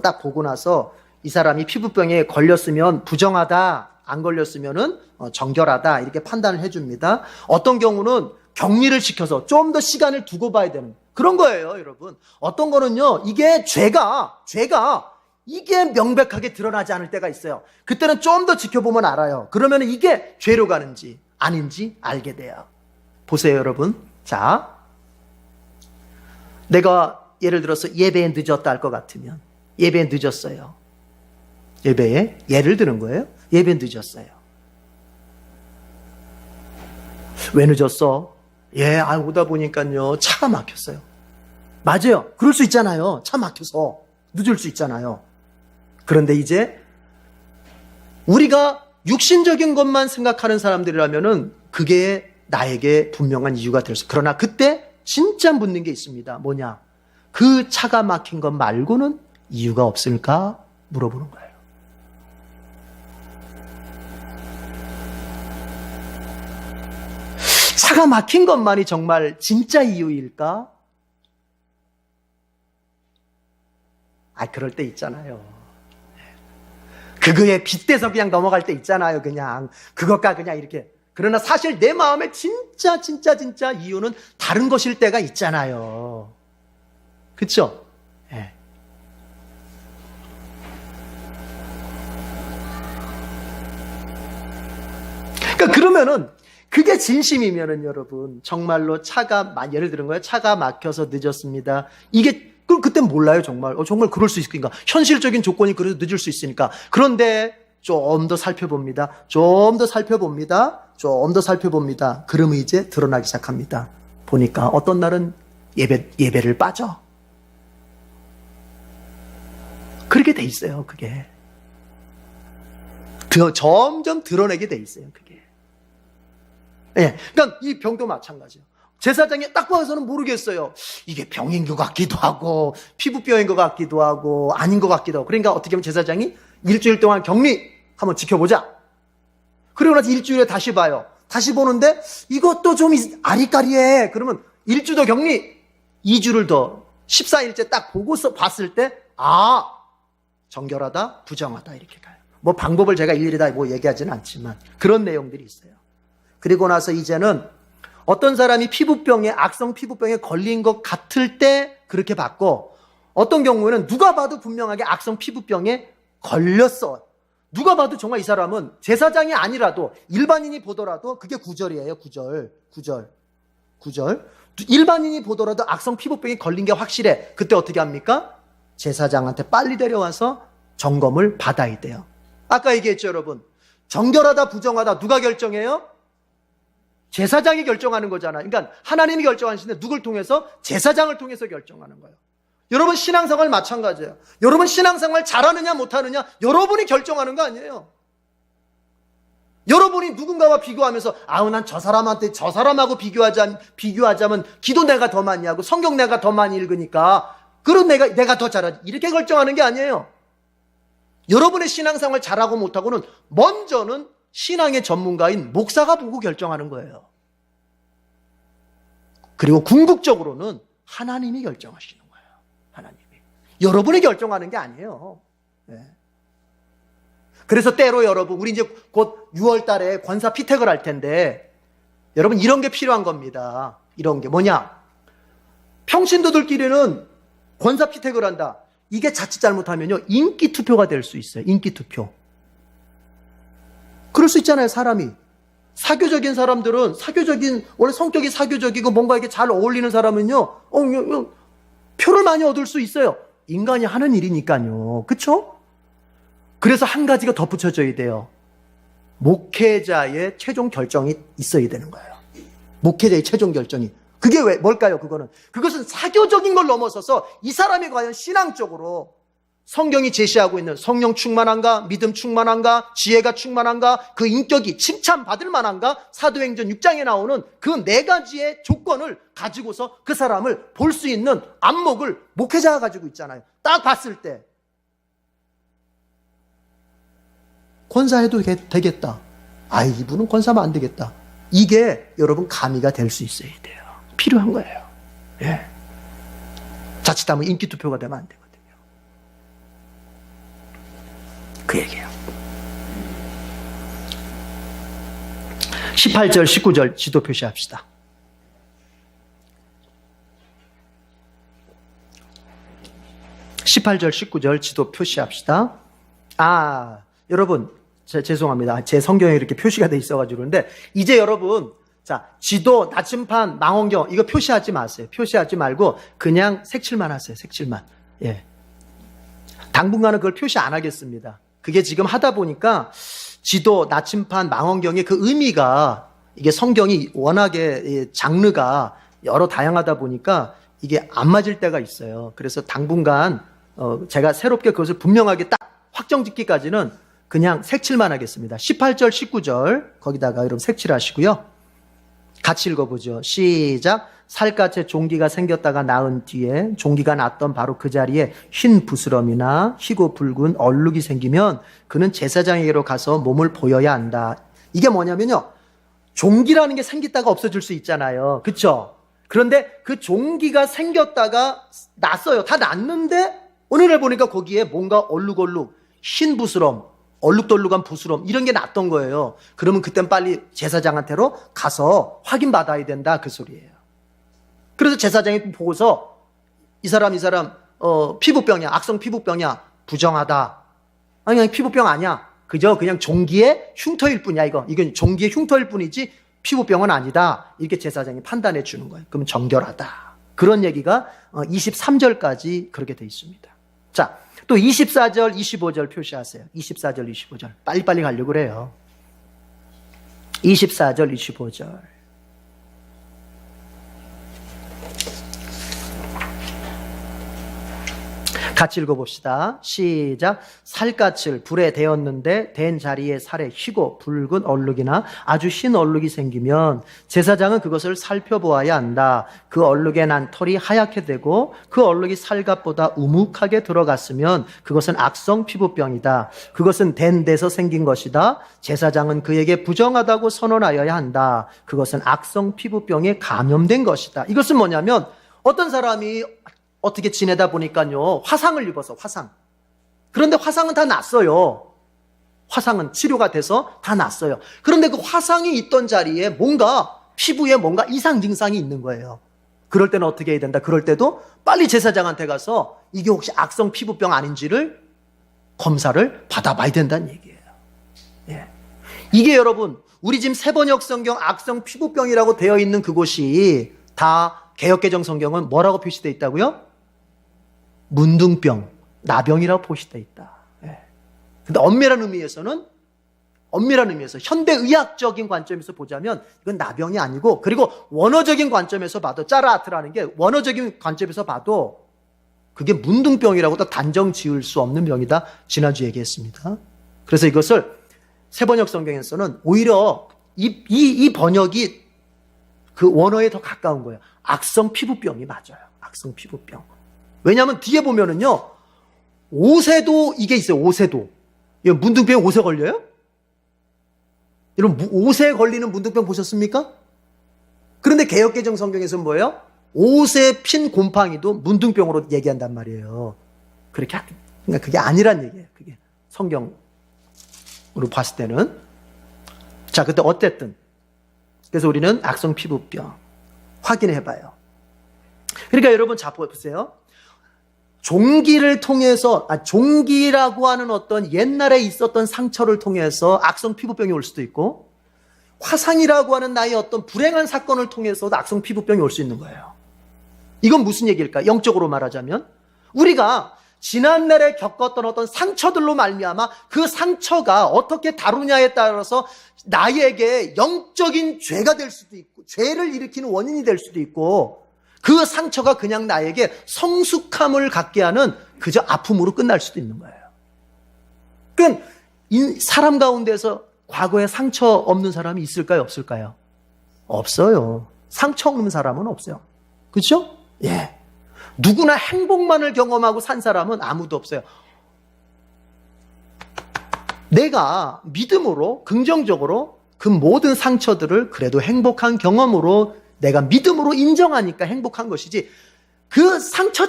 딱 보고 나서 이 사람이 피부병에 걸렸으면 부정하다, 안 걸렸으면은 정결하다, 이렇게 판단을 해줍니다. 어떤 경우는 격리를 시켜서 좀 더 시간을 두고 봐야 되는 그런 거예요, 여러분. 어떤 거는요, 이게 죄가 이게 명백하게 드러나지 않을 때가 있어요. 그때는 좀 더 지켜보면 알아요. 그러면 이게 죄로 가는지 아닌지 알게 돼요. 보세요, 여러분. 자, 내가 예를 들어서 예배에 늦었다 할 것 같으면, 예배에 늦었어요. 예배에 예를 드는 거예요. 예배에 늦었어요. 왜 늦었어? 오다 보니까요, 차가 막혔어요. 맞아요. 그럴 수 있잖아요. 차 막혀서 늦을 수 있잖아요. 그런데 이제 우리가 육신적인 것만 생각하는 사람들이라면은 그게 나에게 분명한 이유가 될 수. 그러나 그때 진짜 묻는 게 있습니다. 뭐냐? 그 차가 막힌 것 말고는 이유가 없을까? 물어보는 거예요. 차가 막힌 것만이 정말 진짜 이유일까? 그럴 때 있잖아요. 그거에 빗대서 그냥 넘어갈 때 있잖아요. 그냥 그것과 그냥 이렇게. 그러나 사실 내 마음에 진짜 이유는 다른 것일 때가 있잖아요. 그렇죠? 네. 그러면은 그게 진심이면은 여러분 정말로 예를 들은 거예요. 차가 막혀서 늦었습니다. 그럼 그땐 몰라요, 정말. 정말 그럴 수 있으니까. 현실적인 조건이 그래도 늦을 수 있으니까. 그런데 좀 더 살펴봅니다. 그러면 이제 드러나기 시작합니다. 보니까 어떤 날은 예배를 빠져. 그렇게 돼 있어요, 그게. 점점 드러내게 돼 있어요, 그게. 예. 그러니까 이 병도 마찬가지예요. 제사장이 딱 봐서는 모르겠어요. 이게 병인 것 같기도 하고, 피부병인 것 같기도 하고, 아닌 것 같기도 하고. 그러니까 어떻게 하면 제사장이 일주일 동안 격리 한번 지켜보자. 그리고 나서 일주일에 다시 봐요. 다시 보는데 이것도 좀 아리까리해. 그러면 일주 더 격리, 2주를 더 14일째 딱 보고서 봤을 때 정결하다, 부정하다 이렇게 가요. 뭐 방법을 제가 일일이 다 얘기하지는 않지만 그런 내용들이 있어요. 그리고 나서 이제는 어떤 사람이 악성 피부병에 걸린 것 같을 때 그렇게 받고, 어떤 경우에는 누가 봐도 분명하게 악성 피부병에 걸렸어. 누가 봐도 정말 이 사람은 제사장이 아니라도 일반인이 보더라도 그게 구절이에요. 구절. 일반인이 보더라도 악성 피부병에 걸린 게 확실해. 그때 어떻게 합니까? 제사장한테 빨리 데려와서 점검을 받아야 돼요. 아까 얘기했죠, 여러분. 정결하다, 부정하다 누가 결정해요? 제사장이 결정하는 거잖아요. 그러니까 하나님이 결정하시는데 누굴 통해서? 제사장을 통해서 결정하는 거예요. 여러분 신앙생활 마찬가지예요. 여러분 신앙생활 잘하느냐 못하느냐 여러분이 결정하는 거 아니에요. 여러분이 누군가와 비교하면서 난 저 사람한테 저 사람하고 비교하자면 기도 내가 더 많이 하고 성경 내가 더 많이 읽으니까 그럼 내가 더 잘하지 이렇게 결정하는 게 아니에요. 여러분의 신앙생활 잘하고 못하고는 먼저는 신앙의 전문가인 목사가 보고 결정하는 거예요. 그리고 궁극적으로는 하나님이 결정하시는 거예요. 하나님이. 여러분이 결정하는 게 아니에요. 네. 그래서 때로 여러분, 우리 이제 곧 6월 달에 권사 피택을 할 텐데, 여러분 이런 게 필요한 겁니다. 이런 게 뭐냐? 평신도들끼리는 권사 피택을 한다. 이게 자칫 잘못하면요, 인기 투표가 될 수 있어요. 인기 투표. 그럴 수 있잖아요, 사람이. 사교적인 사람들은, 원래 성격이 사교적이고 뭔가 이게 잘 어울리는 사람은요, 표를 많이 얻을 수 있어요. 인간이 하는 일이니까요. 그쵸? 그래서 한 가지가 덧붙여져야 돼요. 목회자의 최종 결정이 있어야 되는 거예요. 목회자의 최종 결정이. 그게 뭘까요, 그거는? 그것은 사교적인 걸 넘어서서 이 사람이 과연 신앙적으로 성경이 제시하고 있는 성령 충만한가, 믿음 충만한가, 지혜가 충만한가, 그 인격이 칭찬받을 만한가, 사도행전 6장에 나오는 그 4가지의 조건을 가지고서 그 사람을 볼 수 있는 안목을 목회자가 가지고 있잖아요. 딱 봤을 때 권사해도 되겠다. 이분은 권사하면 안 되겠다. 이게 여러분 가미가 될 수 있어야 돼요. 필요한 거예요. 예. 자칫하면 인기 투표가 되면 안 되거든요. 그 얘기예요. 18절, 19절 지도 표시합시다. 18절, 19절 지도 표시합시다. 여러분, 죄송합니다. 제 성경에 이렇게 표시가 돼 있어가지고 그런데, 이제 여러분, 자, 지도, 나침판, 망원경, 이거 표시하지 마세요. 표시하지 말고, 그냥 색칠만 하세요. 색칠만. 예. 당분간은 그걸 표시 안 하겠습니다. 그게 지금 하다 보니까, 지도, 나침판, 망원경의 그 의미가, 이게 성경이 워낙에 장르가 여러 다양하다 보니까, 이게 안 맞을 때가 있어요. 그래서 당분간, 제가 새롭게 그것을 분명하게 딱 확정 짓기까지는 그냥 색칠만 하겠습니다. 18절, 19절 거기다가 여러분 색칠하시고요. 같이 읽어보죠. 시작. 살갗에 종기가 생겼다가 나은 뒤에 종기가 났던 바로 그 자리에 흰 부스럼이나 희고 붉은 얼룩이 생기면 그는 제사장에게로 가서 몸을 보여야 한다. 이게 뭐냐면요, 종기라는 게 생겼다가 없어질 수 있잖아요. 그렇죠? 그런데 그 종기가 생겼다가 났어요. 다 났는데 오늘을 보니까 거기에 뭔가 얼룩얼룩 흰 부스럼, 얼룩덜룩한 부스럼 이런 게 났던 거예요. 그러면 그땐 빨리 제사장한테로 가서 확인받아야 된다, 그 소리예요. 그래서 제사장이 보고서 이 사람 피부병이야, 악성 피부병이야, 부정하다. 아니 피부병 아니야. 그냥 종기의 흉터일 뿐이야. 이건 종기의 흉터일 뿐이지 피부병은 아니다. 이렇게 제사장이 판단해 주는 거예요. 그러면 정결하다. 그런 얘기가 23절까지 그렇게 돼 있습니다. 자, 또 24절, 25절 표시하세요. 24절, 25절. 빨리빨리 가려고 그래요. 24절, 25절. 같이 읽어봅시다. 시작. 살갗을 불에 데웠는데 댄 자리에 살에 희고 붉은 얼룩이나 아주 흰 얼룩이 생기면 제사장은 그것을 살펴보아야 한다. 그 얼룩에 난 털이 하얗게 되고 그 얼룩이 살갗보다 우묵하게 들어갔으면 그것은 악성 피부병이다. 그것은 댄 데서 생긴 것이다. 제사장은 그에게 부정하다고 선언하여야 한다. 그것은 악성 피부병에 감염된 것이다. 이것은 뭐냐면 어떤 사람이 어떻게 지내다 보니까요, 화상을 입어서 화상. 그런데 화상은 다 났어요. 화상은 치료가 돼서 다 났어요. 그런데 그 화상이 있던 자리에 피부에 뭔가 이상 증상이 있는 거예요. 그럴 때는 어떻게 해야 된다? 그럴 때도 빨리 제사장한테 가서 이게 혹시 악성 피부병 아닌지를 검사를 받아봐야 된다는 얘기예요. 예. 이게 여러분, 우리 지금 세번역 성경 악성 피부병이라고 되어 있는 그곳이 다 개역개정 성경은 뭐라고 표시되어 있다고요? 문둥병, 나병이라고 표시되어 있다. 예. 근데 엄밀한 의미에서 현대의학적인 관점에서 보자면 이건 나병이 아니고, 그리고 원어적인 관점에서 봐도, 짜라아트라는 게 원어적인 관점에서 봐도 그게 문둥병이라고도 단정 지을 수 없는 병이다. 지난주 얘기했습니다. 그래서 이것을 새번역 성경에서는 오히려 이 번역이 그 원어에 더 가까운 거예요. 악성 피부병이 맞아요. 악성 피부병. 왜냐하면 뒤에 보면은요, 오세도 이게 있어요. 오세도. 문둥병 오세 걸려요? 여러분, 오세 걸리는 문둥병 보셨습니까? 그런데 개역개정 성경에서는 뭐예요? 오세 핀 곰팡이도 문둥병으로 얘기한단 말이에요. 그러니까 그게 아니란 얘기예요. 그게 성경으로 봤을 때는. 자, 근데 어쨌든 그래서 우리는 악성 피부병 확인해봐요. 그러니까 여러분, 자 보세요. 종기를 통해서, 종기라고 하는 어떤 옛날에 있었던 상처를 통해서 악성 피부병이 올 수도 있고, 화상이라고 하는 나의 어떤 불행한 사건을 통해서도 악성 피부병이 올 수 있는 거예요. 이건 무슨 얘기일까? 영적으로 말하자면 우리가 지난날에 겪었던 어떤 상처들로 말미암아 그 상처가 어떻게 다루냐에 따라서 나에게 영적인 죄가 될 수도 있고, 죄를 일으키는 원인이 될 수도 있고, 그 상처가 그냥 나에게 성숙함을 갖게 하는 그저 아픔으로 끝날 수도 있는 거예요. 그러니까 사람 가운데서 과거에 상처 없는 사람이 있을까요? 없을까요? 없어요. 상처 없는 사람은 없어요. 그렇죠? 예. 누구나 행복만을 경험하고 산 사람은 아무도 없어요. 내가 믿음으로, 긍정적으로 그 모든 상처들을 그래도 행복한 경험으로 내가 믿음으로 인정하니까 행복한 것이지, 그 상처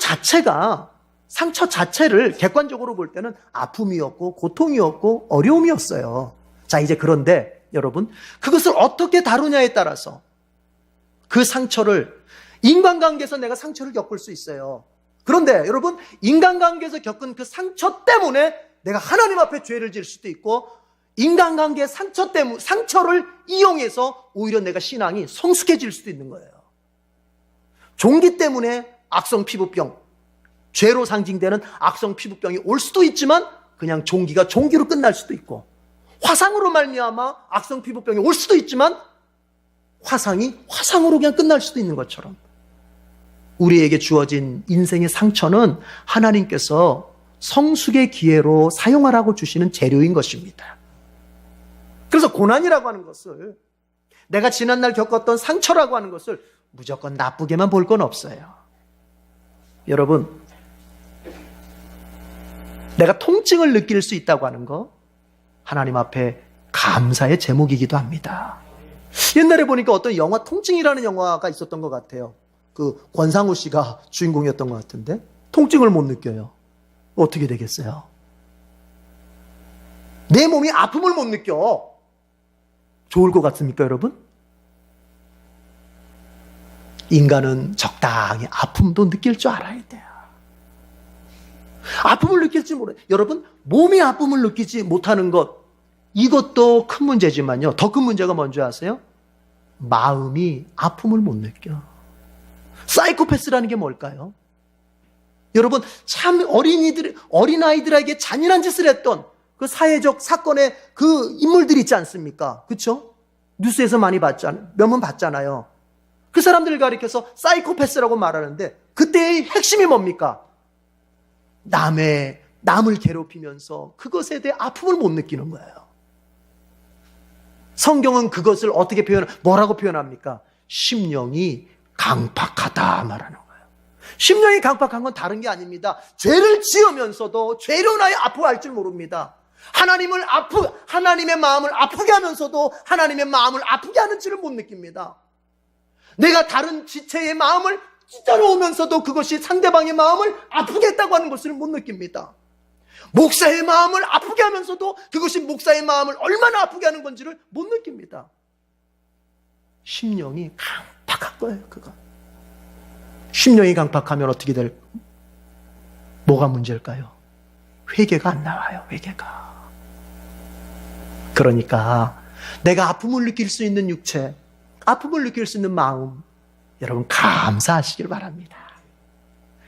자체를 객관적으로 볼 때는 아픔이었고 고통이었고 어려움이었어요. 자, 이제 그런데 여러분, 그것을 어떻게 다루냐에 따라서 그 상처를, 인간관계에서 내가 상처를 겪을 수 있어요. 그런데 여러분, 인간관계에서 겪은 그 상처 때문에 내가 하나님 앞에 죄를 지을 수도 있고, 인간관계의 상처를 이용해서 오히려 내가 신앙이 성숙해질 수도 있는 거예요. 종기 때문에 악성 피부병, 죄로 상징되는 악성 피부병이 올 수도 있지만 그냥 종기가 종기로 끝날 수도 있고, 화상으로 말미암아 악성 피부병이 올 수도 있지만 화상이 화상으로 그냥 끝날 수도 있는 것처럼, 우리에게 주어진 인생의 상처는 하나님께서 성숙의 기회로 사용하라고 주시는 재료인 것입니다. 그래서 고난이라고 하는 것을, 내가 지난날 겪었던 상처라고 하는 것을 무조건 나쁘게만 볼 건 없어요. 여러분, 내가 통증을 느낄 수 있다고 하는 거, 하나님 앞에 감사의 제목이기도 합니다. 옛날에 보니까 어떤 영화, 통증이라는 영화가 있었던 것 같아요. 그 권상우 씨가 주인공이었던 것 같은데, 통증을 못 느껴요. 어떻게 되겠어요? 내 몸이 아픔을 못 느껴. 좋을 것 같습니까, 여러분? 인간은 적당히 아픔도 느낄 줄 알아야 돼요. 아픔을 느낄지 모르요. 여러분, 몸이 아픔을 느끼지 못하는 것, 이것도 큰 문제지만요, 더 큰 문제가 뭔지 아세요? 마음이 아픔을 못 느껴. 사이코패스라는 게 뭘까요? 여러분, 참 어린아이들에게 잔인한 짓을 했던 그 사회적 사건의 그 인물들 있지 않습니까? 그렇죠? 뉴스에서 많이 몇 번 봤잖아요. 그 사람들을 가리켜서 사이코패스라고 말하는데, 그때의 핵심이 뭡니까? 남을 괴롭히면서 그것에 대해 아픔을 못 느끼는 거예요. 성경은 그것을 어떻게 뭐라고 표현합니까? 심령이 강팍하다 말하는 거예요. 심령이 강팍한 건 다른 게 아닙니다. 죄를 지으면서도 죄로 인하여 아파할 줄 모릅니다. 하나님의 마음을 아프게 하면서도 하나님의 마음을 아프게 하는 줄을 못 느낍니다. 내가 다른 지체의 마음을 찢어놓으면서도 그것이 상대방의 마음을 아프게 했다고 하는 것을 못 느낍니다. 목사의 마음을 아프게 하면서도 그것이 목사의 마음을 얼마나 아프게 하는 건지를 못 느낍니다. 심령이 강팍한 거예요, 그거. 심령이 강팍하면 어떻게 뭐가 문제일까요? 회개가 안 나와요, 회개가. 그러니까 내가 아픔을 느낄 수 있는 육체, 아픔을 느낄 수 있는 마음, 여러분 감사하시길 바랍니다.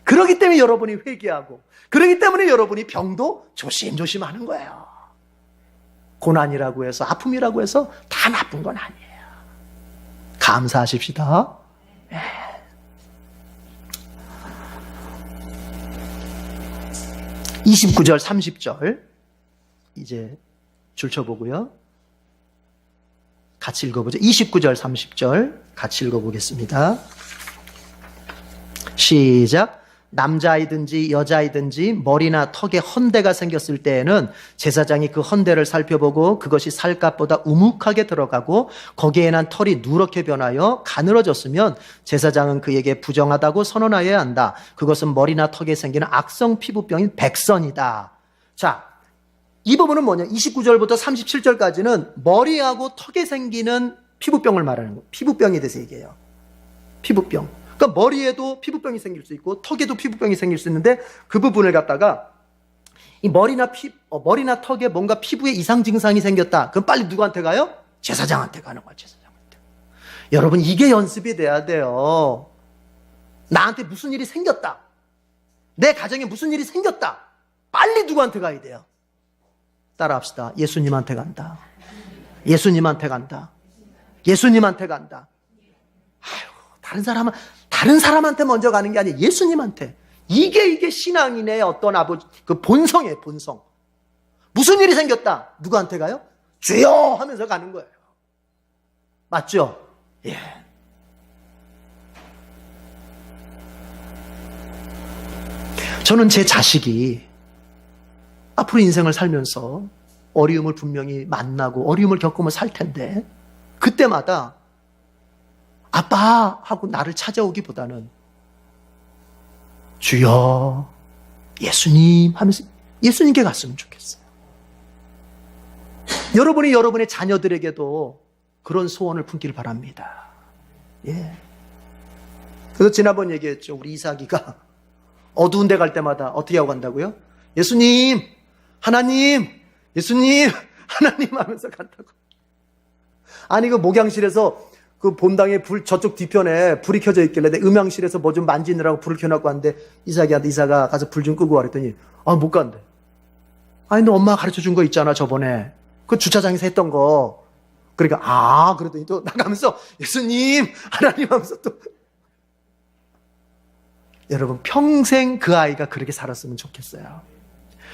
그렇기 때문에 여러분이 회개하고, 그렇기 때문에 여러분이 병도 조심조심 하는 거예요. 고난이라고 해서, 아픔이라고 해서 다 나쁜 건 아니에요. 감사하십시다. 29절, 30절 이제 줄쳐보고요. 같이 읽어보죠. 29절, 30절 같이 읽어보겠습니다. 시작. 남자아이든지 여자아이든지 머리나 턱에 헌대가 생겼을 때에는 제사장이 그 헌대를 살펴보고 그것이 살갗보다 우묵하게 들어가고 거기에 난 털이 누렇게 변하여 가늘어졌으면 제사장은 그에게 부정하다고 선언하여야 한다. 그것은 머리나 턱에 생기는 악성 피부병인 백선이다. 자, 이 부분은 뭐냐? 29절부터 37절까지는 머리하고 턱에 생기는 피부병을 말하는 거예요. 피부병에 대해서 얘기해요. 피부병. 그러니까 머리에도 피부병이 생길 수 있고 턱에도 피부병이 생길 수 있는데 그 부분을 갖다가 이 머리나 턱에 뭔가 피부에 이상 증상이 생겼다. 그럼 빨리 누구한테 가요? 제사장한테 가는 거야. 제사장한테. 여러분 이게 연습이 돼야 돼요. 나한테 무슨 일이 생겼다. 내 가정에 무슨 일이 생겼다. 빨리 누구한테 가야 돼요? 따라합시다. 예수님한테 간다. 예수님한테 간다. 예수님한테 간다. 아유, 다른 사람한테 먼저 가는 게 아니에요. 예수님한테. 이게 신앙인의 어떤 아버지, 그 본성이에요, 본성. 무슨 일이 생겼다. 누구한테 가요? 주여! 하면서 가는 거예요. 맞죠? 예. 저는 제 자식이 앞으로 인생을 살면서 어려움을 분명히 만나고 어려움을 겪으면 살 텐데 그때마다 아빠 하고 나를 찾아오기보다는 주여 예수님 하면서 예수님께 갔으면 좋겠어요. 여러분이 여러분의 자녀들에게도 그런 소원을 품기를 바랍니다. 예. 그래서 지난번 얘기했죠. 우리 이삭이가 어두운 데 갈 때마다 어떻게 하고 간다고요? 예수님, 하나님, 예수님, 하나님 하면서 간다고. 아니 그 목양실에서 그 본당에 저쪽 뒤편에 불이 켜져 있길래 내 음향실에서 뭐 좀 만지느라고 불을 켜놓고 왔는데 이삭이한테 이삭아 가서 불 좀 끄고 와 그랬더니 못 간대. 아니 너 엄마가 가르쳐 준 거 있잖아 저번에 그 주차장에서 했던 거. 그러니까 그러더니 또 나가면서 예수님 하나님 하면서 또 여러분 평생 그 아이가 그렇게 살았으면 좋겠어요.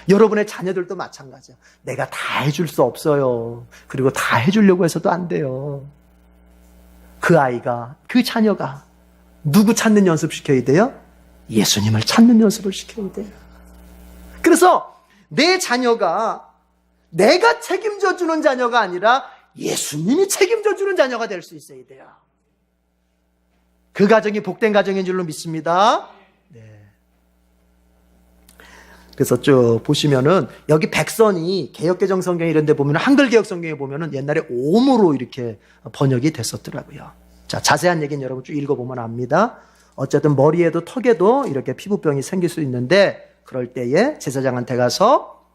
여러분의 자녀들도 마찬가지야. 내가 다 해줄 수 없어요. 그리고 다 해주려고 해서도 안 돼요. 그 아이가, 그 자녀가 누구 찾는 연습 시켜야 돼요? 예수님을 찾는 연습을 시켜야 돼요. 그래서 내 자녀가 내가 책임져 주는 자녀가 아니라 예수님이 책임져 주는 자녀가 될 수 있어야 돼요. 그 가정이 복된 가정인 줄로 믿습니다. 네. 그래서 쭉 보시면은 여기 백선이 개역개정 성경 이런 데 보면 한글 개역 성경에 보면은 옛날에 오모로 이렇게 번역이 됐었더라고요. 자, 자세한 얘기는 여러분 쭉 읽어보면 압니다. 어쨌든 머리에도 턱에도 이렇게 피부병이 생길 수 있는데 그럴 때에 제사장한테 가서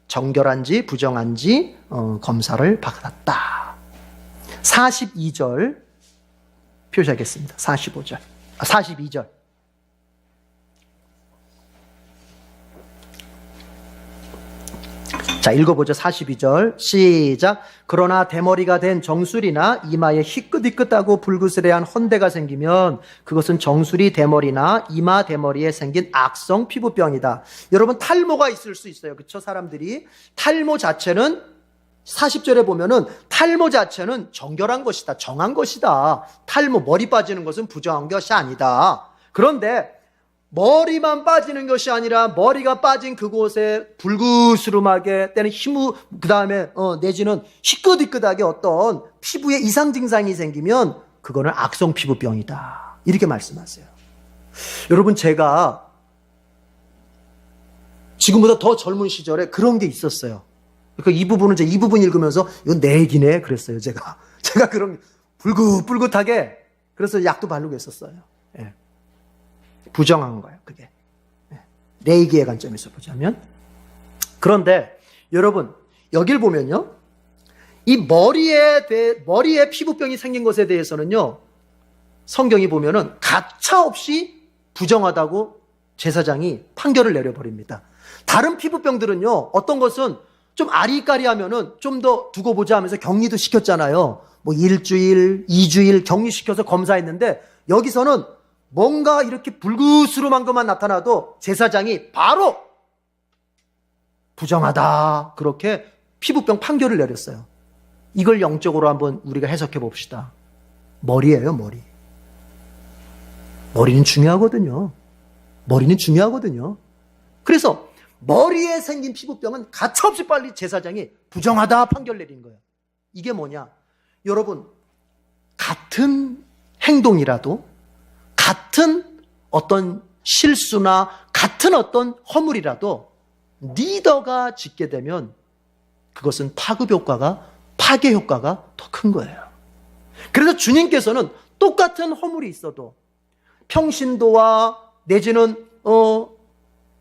정결한지 부정한지 검사를 받았다. 42절 표시하겠습니다. 42절. 자, 읽어보죠. 42절. 시작. 그러나 대머리가 된 정수리나 이마에 희끗희끗하고 불그스레한 헌대가 생기면 그것은 정수리 대머리나 이마 대머리에 생긴 악성 피부병이다. 여러분 탈모가 있을 수 있어요. 그렇죠? 사람들이 탈모 자체는 40절에 보면은 탈모 자체는 정결한 것이다. 정한 것이다. 탈모 머리 빠지는 것은 부정한 것이 아니다. 그런데 머리만 빠지는 것이 아니라 머리가 빠진 그곳에 불그스름하게 때는 그 다음에 내지는 희끗희끗하게 어떤 피부에 이상 증상이 생기면 그거는 악성 피부병이다. 이렇게 말씀하세요. 여러분 제가 지금보다 더 젊은 시절에 그런 게 있었어요. 그러니까 이 부분 읽으면서 이건 내 얘기네 그랬어요. 제가 그런 불긋불긋하게 그래서 약도 바르고 했었어요. 예. 부정한 거예요, 그게. 레이기의 관점에서 보자면. 그런데 여러분, 여길 보면요. 이 머리에 피부병이 생긴 것에 대해서는요. 성경이 보면은 가차없이 부정하다고 제사장이 판결을 내려버립니다. 다른 피부병들은요. 어떤 것은 좀 아리까리 하면은 좀 더 두고 보자 하면서 격리도 시켰잖아요. 뭐 일주일, 2주일 격리시켜서 검사했는데 여기서는 뭔가 이렇게 불구스름한 것만 나타나도 제사장이 바로 부정하다. 그렇게 피부병 판결을 내렸어요. 이걸 영적으로 한번 우리가 해석해 봅시다. 머리예요, 머리. 머리는 중요하거든요. 머리는 중요하거든요. 그래서 머리에 생긴 피부병은 가차없이 빨리 제사장이 부정하다 판결 내린 거예요. 이게 뭐냐? 여러분, 같은 행동이라도 같은 어떤 실수나 같은 어떤 허물이라도 리더가 짓게 되면 그것은 파급 효과가, 파괴 효과가 더 큰 거예요. 그래서 주님께서는 똑같은 허물이 있어도 평신도와 내지는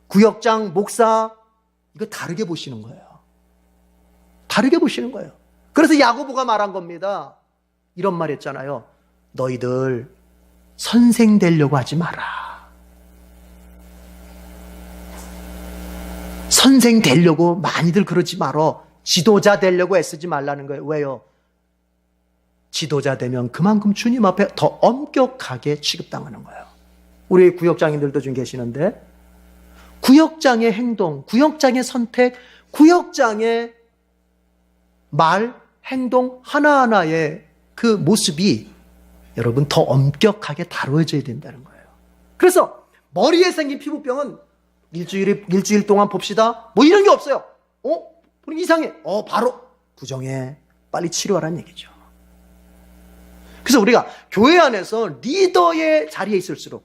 구역장, 목사 이거 다르게 보시는 거예요. 다르게 보시는 거예요. 그래서 야고보가 말한 겁니다. 이런 말 했잖아요. 너희들 선생 되려고 하지 마라. 선생 되려고 많이들 그러지 말어. 지도자 되려고 애쓰지 말라는 거예요. 왜요? 지도자 되면 그만큼 주님 앞에 더 엄격하게 취급당하는 거예요. 우리 구역장님들도 좀 계시는데 구역장의 행동, 구역장의 선택, 구역장의 말, 행동 하나하나의 그 모습이 여러분 더 엄격하게 다루어져야 된다는 거예요. 그래서 머리에 생긴 피부병은 일주일 동안 봅시다. 뭐 이런 게 없어요. 이상해. 바로 부정해. 빨리 치료하라는 얘기죠. 그래서 우리가 교회 안에서 리더의 자리에 있을수록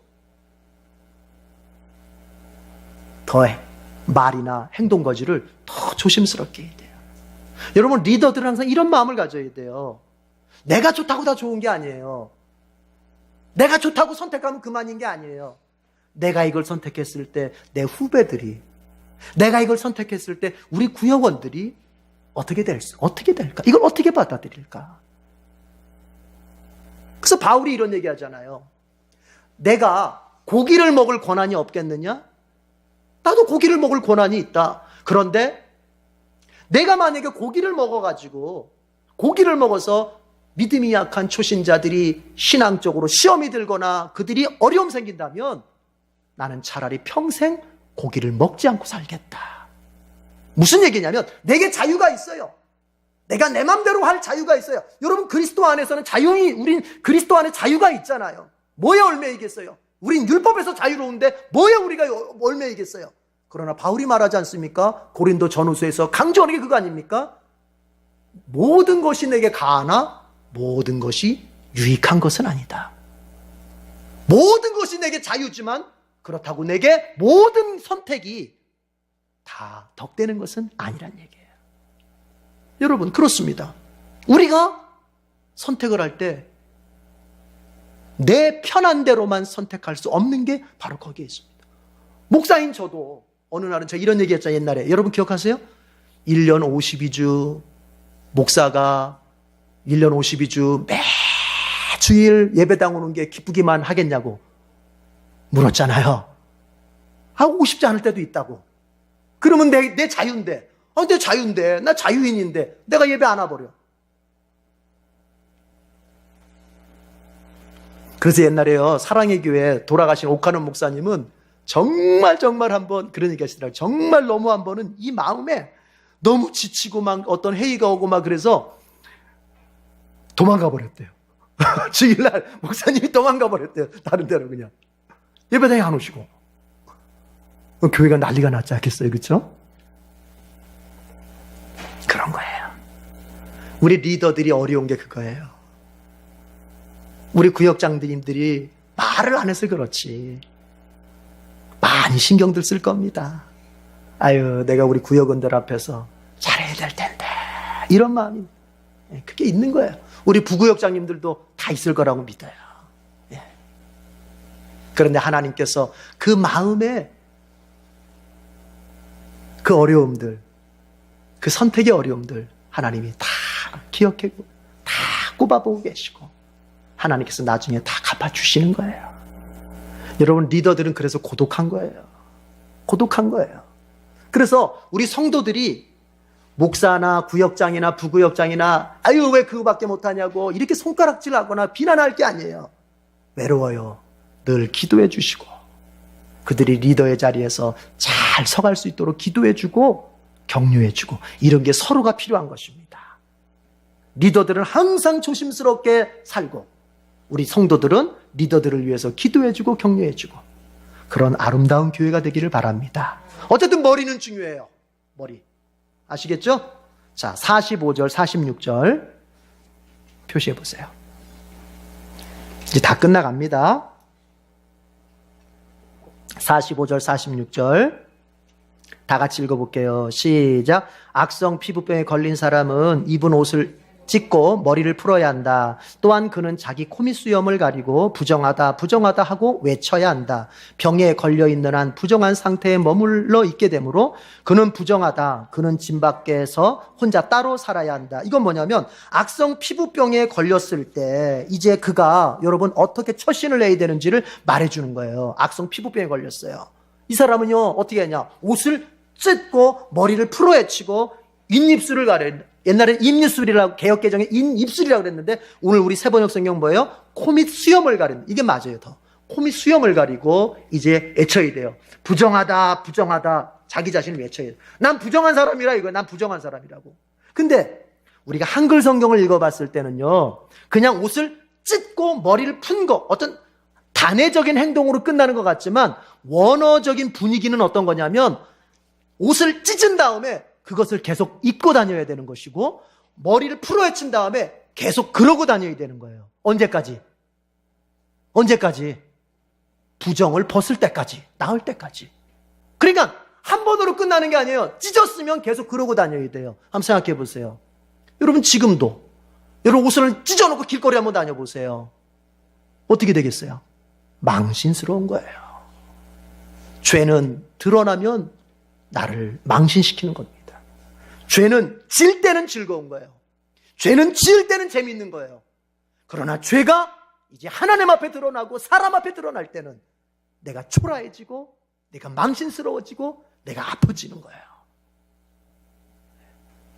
더 말이나 행동 거지를 더 조심스럽게 해야 돼요. 여러분, 리더들은 항상 이런 마음을 가져야 돼요. 내가 좋다고 다 좋은 게 아니에요. 내가 좋다고 선택하면 그만인 게 아니에요. 내가 이걸 선택했을 때 내 후배들이, 내가 이걸 선택했을 때 우리 구역원들이 어떻게 될까? 이걸 어떻게 받아들일까? 그래서 바울이 이런 얘기 하잖아요. 내가 고기를 먹을 권한이 없겠느냐? 나도 고기를 먹을 권한이 있다. 그런데 내가 만약에 고기를 먹어서 믿음이 약한 초신자들이 신앙적으로 시험이 들거나 그들이 어려움 생긴다면 나는 차라리 평생 고기를 먹지 않고 살겠다. 무슨 얘기냐면 내게 자유가 있어요. 내가 내 맘대로 할 자유가 있어요. 여러분, 그리스도 안에서는 우린 그리스도 안에 자유가 있잖아요. 뭐에 얽매이겠어요? 우린 율법에서 자유로운데 뭐에 우리가 얽매이겠어요? 그러나 바울이 말하지 않습니까? 고린도 전후서에서 강조하는 게 그거 아닙니까? 모든 것이 내게 가하나 모든 것이 유익한 것은 아니다. 모든 것이 내게 자유지만 그렇다고 내게 모든 선택이 다 덕되는 것은 아니란 얘기예요. 여러분, 그렇습니다. 우리가 선택을 할 때 내 편한 대로만 선택할 수 없는 게 바로 거기에 있습니다. 목사인 저도 어느 날은 제가 이런 얘기 했잖아요. 옛날에 여러분 기억하세요? 1년 52주 목사가 1년 52주 매주일 예배당 오는 게 기쁘기만 하겠냐고 물었잖아요. 하고 싶지 않을 때도 있다고. 그러면 내 자유인데, 내 자유인데, 나 자유인인데 내가 예배 안 와버려. 그래서 옛날에요, 사랑의 교회 돌아가신 옥하는 목사님은 정말 한번 그런 얘기 하시더라고요. 정말 너무 한 번은 이 마음에 너무 지치고 막 어떤 회의가 오고 막 그래서 도망가 버렸대요. 주일날 목사님이 도망가 버렸대요. 다른 데로 그냥. 예배당에 안 오시고. 교회가 난리가 났지 않겠어요? 그렇죠? 그런 거예요. 우리 리더들이 어려운 게 그거예요. 우리 구역장님들이 말을 안 해서 그렇지. 많이 신경들 쓸 겁니다. 아유, 내가 우리 구역원들 앞에서 잘해야 될 텐데. 이런 마음이 그게 있는 거예요. 우리 부구역장님들도 다 있을 거라고 믿어요. 예. 그런데 하나님께서 그 마음에 그 어려움들, 그 선택의 어려움들 하나님이 다 기억하고 다 꼽아보고 계시고 하나님께서 나중에 다 갚아주시는 거예요. 여러분, 리더들은 그래서 고독한 거예요. 고독한 거예요. 그래서 우리 성도들이 목사나 구역장이나 부구역장이나 아유 왜 그거밖에 못하냐고 이렇게 손가락질하거나 비난할 게 아니에요. 외로워요. 늘 기도해 주시고 그들이 리더의 자리에서 잘 서갈 수 있도록 기도해 주고 격려해 주고 이런 게 서로가 필요한 것입니다. 리더들은 항상 조심스럽게 살고 우리 성도들은 리더들을 위해서 기도해 주고 격려해 주고 그런 아름다운 교회가 되기를 바랍니다. 어쨌든 머리는 중요해요. 머리. 아시겠죠? 자, 45절, 46절 표시해 보세요. 이제 다 끝나갑니다. 45절, 46절 다 같이 읽어볼게요. 시작. 악성 피부병에 걸린 사람은 입은 옷을 찢고 머리를 풀어야 한다. 또한 그는 자기 코밑수염을 가리고 부정하다 부정하다 하고 외쳐야 한다. 병에 걸려있는 한 부정한 상태에 머물러 있게 되므로 그는 부정하다. 그는 집 밖에서 혼자 따로 살아야 한다. 이건 뭐냐면 악성 피부병에 걸렸을 때 이제 그가 여러분 어떻게 처신을 해야 되는지를 말해주는 거예요. 악성 피부병에 걸렸어요. 이 사람은요 어떻게 했냐. 옷을 찢고 머리를 풀어헤치고 윗입술을 가려. 옛날에 입입술이라고 개역개정에 입입술이라고 그랬는데 오늘 우리 새번역 성경 뭐예요? 코밑 수염을 가리는 이게 맞아요. 더 코밑 수염을 가리고 이제 외쳐야 돼요. 부정하다 부정하다 자기 자신을 외쳐야 돼요. 난 부정한 사람이라 이거야. 난 부정한 사람이라고. 근데 우리가 한글 성경을 읽어봤을 때는요 그냥 옷을 찢고 머리를 푼 거 어떤 단회적인 행동으로 끝나는 것 같지만 원어적인 분위기는 어떤 거냐면 옷을 찢은 다음에 그것을 계속 입고 다녀야 되는 것이고 머리를 풀어헤친 다음에 계속 그러고 다녀야 되는 거예요. 언제까지? 언제까지? 부정을 벗을 때까지, 나을 때까지. 그러니까 한 번으로 끝나는 게 아니에요. 찢었으면 계속 그러고 다녀야 돼요. 한번 생각해 보세요. 여러분 지금도 여러분 옷을 찢어놓고 길거리 한번 다녀보세요. 어떻게 되겠어요? 망신스러운 거예요. 죄는 드러나면 나를 망신시키는 겁니다. 죄는 질 때는 즐거운 거예요. 죄는 지을 때는 재미있는 거예요. 그러나 죄가 이제 하나님 앞에 드러나고 사람 앞에 드러날 때는 내가 초라해지고 내가 망신스러워지고 내가 아파지는 거예요.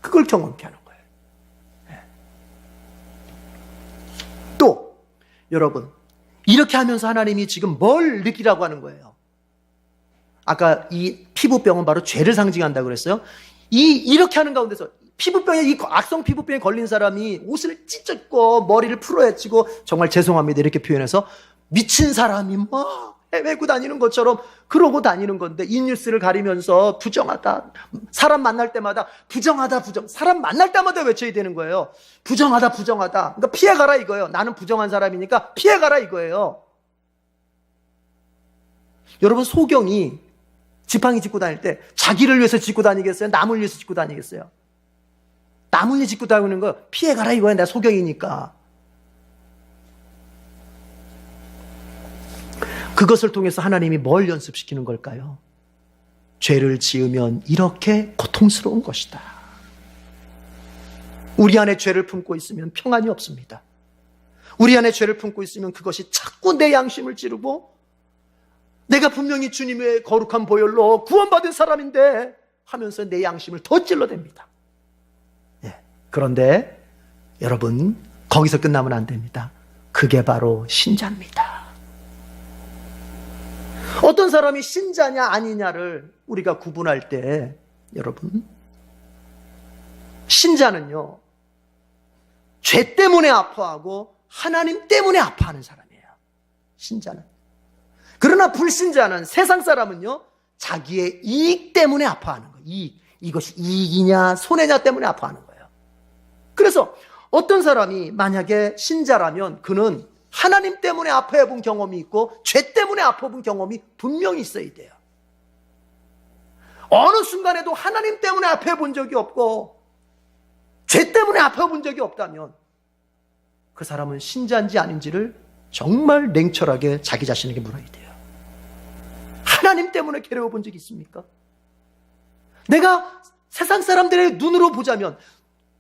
그걸 경험케 하는 거예요. 또 여러분 이렇게 하면서 하나님이 지금 뭘 느끼라고 하는 거예요? 아까 이 피부병은 바로 죄를 상징한다고 그랬어요. 이렇게 하는 가운데서 피부병에 이 악성 피부병에 걸린 사람이 옷을 찢었고 머리를 풀어헤치고 정말 죄송합니다 이렇게 표현해서 미친 사람이 막 헤매고 다니는 것처럼 그러고 다니는 건데 입뉴스를 가리면서 부정하다 사람 만날 때마다 부정하다 부정 사람 만날 때마다 외쳐야 되는 거예요. 부정하다 부정하다 그러니까 피해가라 이거예요. 나는 부정한 사람이니까 피해가라 이거예요. 여러분 소경이 지팡이 짚고 다닐 때 자기를 위해서 짚고 다니겠어요? 남을 위해서 짚고 다니겠어요? 남을 위해서 짚고 다니는 거 피해가라 이거야. 내가 소경이니까. 그것을 통해서 하나님이 뭘 연습시키는 걸까요? 죄를 지으면 이렇게 고통스러운 것이다. 우리 안에 죄를 품고 있으면 평안이 없습니다. 우리 안에 죄를 품고 있으면 그것이 자꾸 내 양심을 찌르고 내가 분명히 주님의 거룩한 보혈로 구원받은 사람인데 하면서 내 양심을 더 찔러댑니다. 그런데 여러분 거기서 끝나면 안 됩니다. 그게 바로 신자입니다. 어떤 사람이 신자냐 아니냐를 우리가 구분할 때 여러분 신자는요 죄 때문에 아파하고 하나님 때문에 아파하는 사람이에요. 신자는. 그러나 불신자는 세상 사람은요 자기의 이익 때문에 아파하는 거예요. 이것이 이익이냐 손해냐 때문에 아파하는 거예요. 그래서 어떤 사람이 만약에 신자라면 그는 하나님 때문에 아파해 본 경험이 있고 죄 때문에 아파 본 경험이 분명히 있어야 돼요. 어느 순간에도 하나님 때문에 아파해 본 적이 없고 죄 때문에 아파해 본 적이 없다면 그 사람은 신자인지 아닌지를 정말 냉철하게 자기 자신에게 물어야 돼요. 하나님 때문에 괴로워 본 적이 있습니까? 내가 세상 사람들의 눈으로 보자면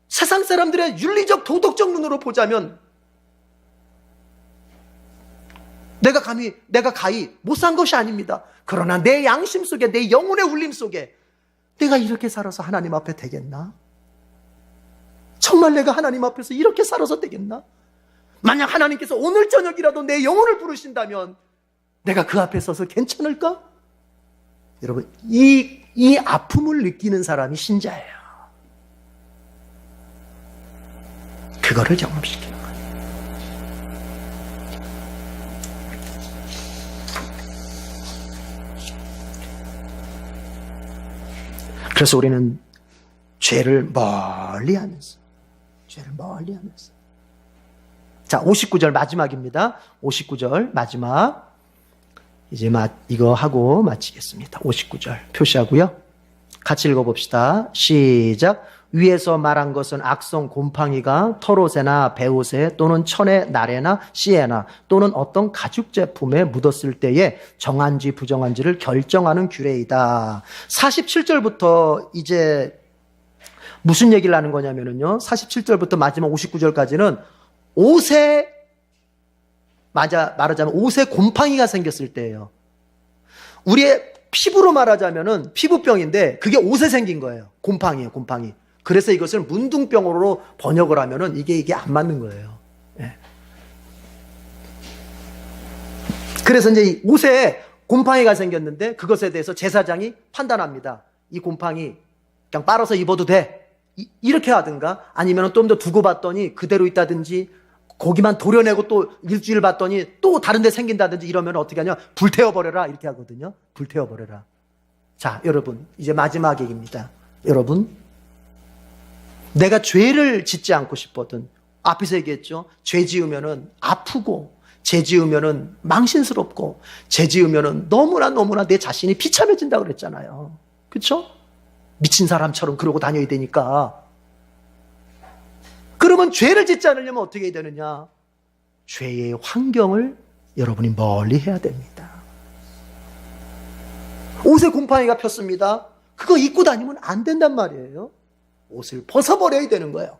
세상 사람들의 윤리적 도덕적 눈으로 보자면 내가 가히 못 산 것이 아닙니다. 그러나 내 양심 속에 내 영혼의 울림 속에 내가 이렇게 살아서 하나님 앞에 되겠나? 정말 내가 하나님 앞에서 이렇게 살아서 되겠나? 만약 하나님께서 오늘 저녁이라도 내 영혼을 부르신다면 내가 그 앞에 서서 괜찮을까? 여러분, 이 아픔을 느끼는 사람이 신자예요. 그거를 경험시키는 거예요. 그래서 우리는 죄를 멀리 하면서 자, 59절 마지막입니다. 59절 마지막. 이제 이거 하고 마치겠습니다. 59절 표시하고요. 같이 읽어봅시다. 시작. 위에서 말한 것은 악성 곰팡이가 털옷에나 베옷에 또는 천의 나래나 씨에나 또는 어떤 가죽 제품에 묻었을 때에 정한지 부정한지를 결정하는 규례이다. 47절부터 이제 무슨 얘기를 하는 거냐면요. 47절부터 마지막 59절까지는 옷에 말하자면 옷에 곰팡이가 생겼을 때예요. 우리의 피부로 말하자면은 피부병인데 그게 옷에 생긴 거예요. 곰팡이에요, 곰팡이. 그래서 이것을 문둥병으로 번역을 하면은 이게 안 맞는 거예요. 예. 그래서 이제 이 옷에 곰팡이가 생겼는데 그것에 대해서 제사장이 판단합니다. 이 곰팡이 그냥 빨아서 입어도 돼. 이렇게 하든가 아니면 좀 더 두고 봤더니 그대로 있다든지 거기만 도려내고 또 일주일 봤더니 또 다른 데 생긴다든지 이러면 어떻게 하냐? 불태워버려라 이렇게 하거든요. 불태워버려라. 자, 여러분 이제 마지막 얘기입니다. 여러분, 내가 죄를 짓지 않고 싶거든. 앞에서 얘기했죠. 죄 지으면은 아프고 죄 지으면은 망신스럽고 죄 지으면은 너무나 내 자신이 비참해진다고 그랬잖아요. 그렇죠? 미친 사람처럼 그러고 다녀야 되니까. 그러면 죄를 짓지 않으려면 어떻게 해야 되느냐? 죄의 환경을 여러분이 멀리 해야 됩니다. 옷에 곰팡이가 폈습니다. 그거 입고 다니면 안 된단 말이에요. 옷을 벗어버려야 되는 거예요.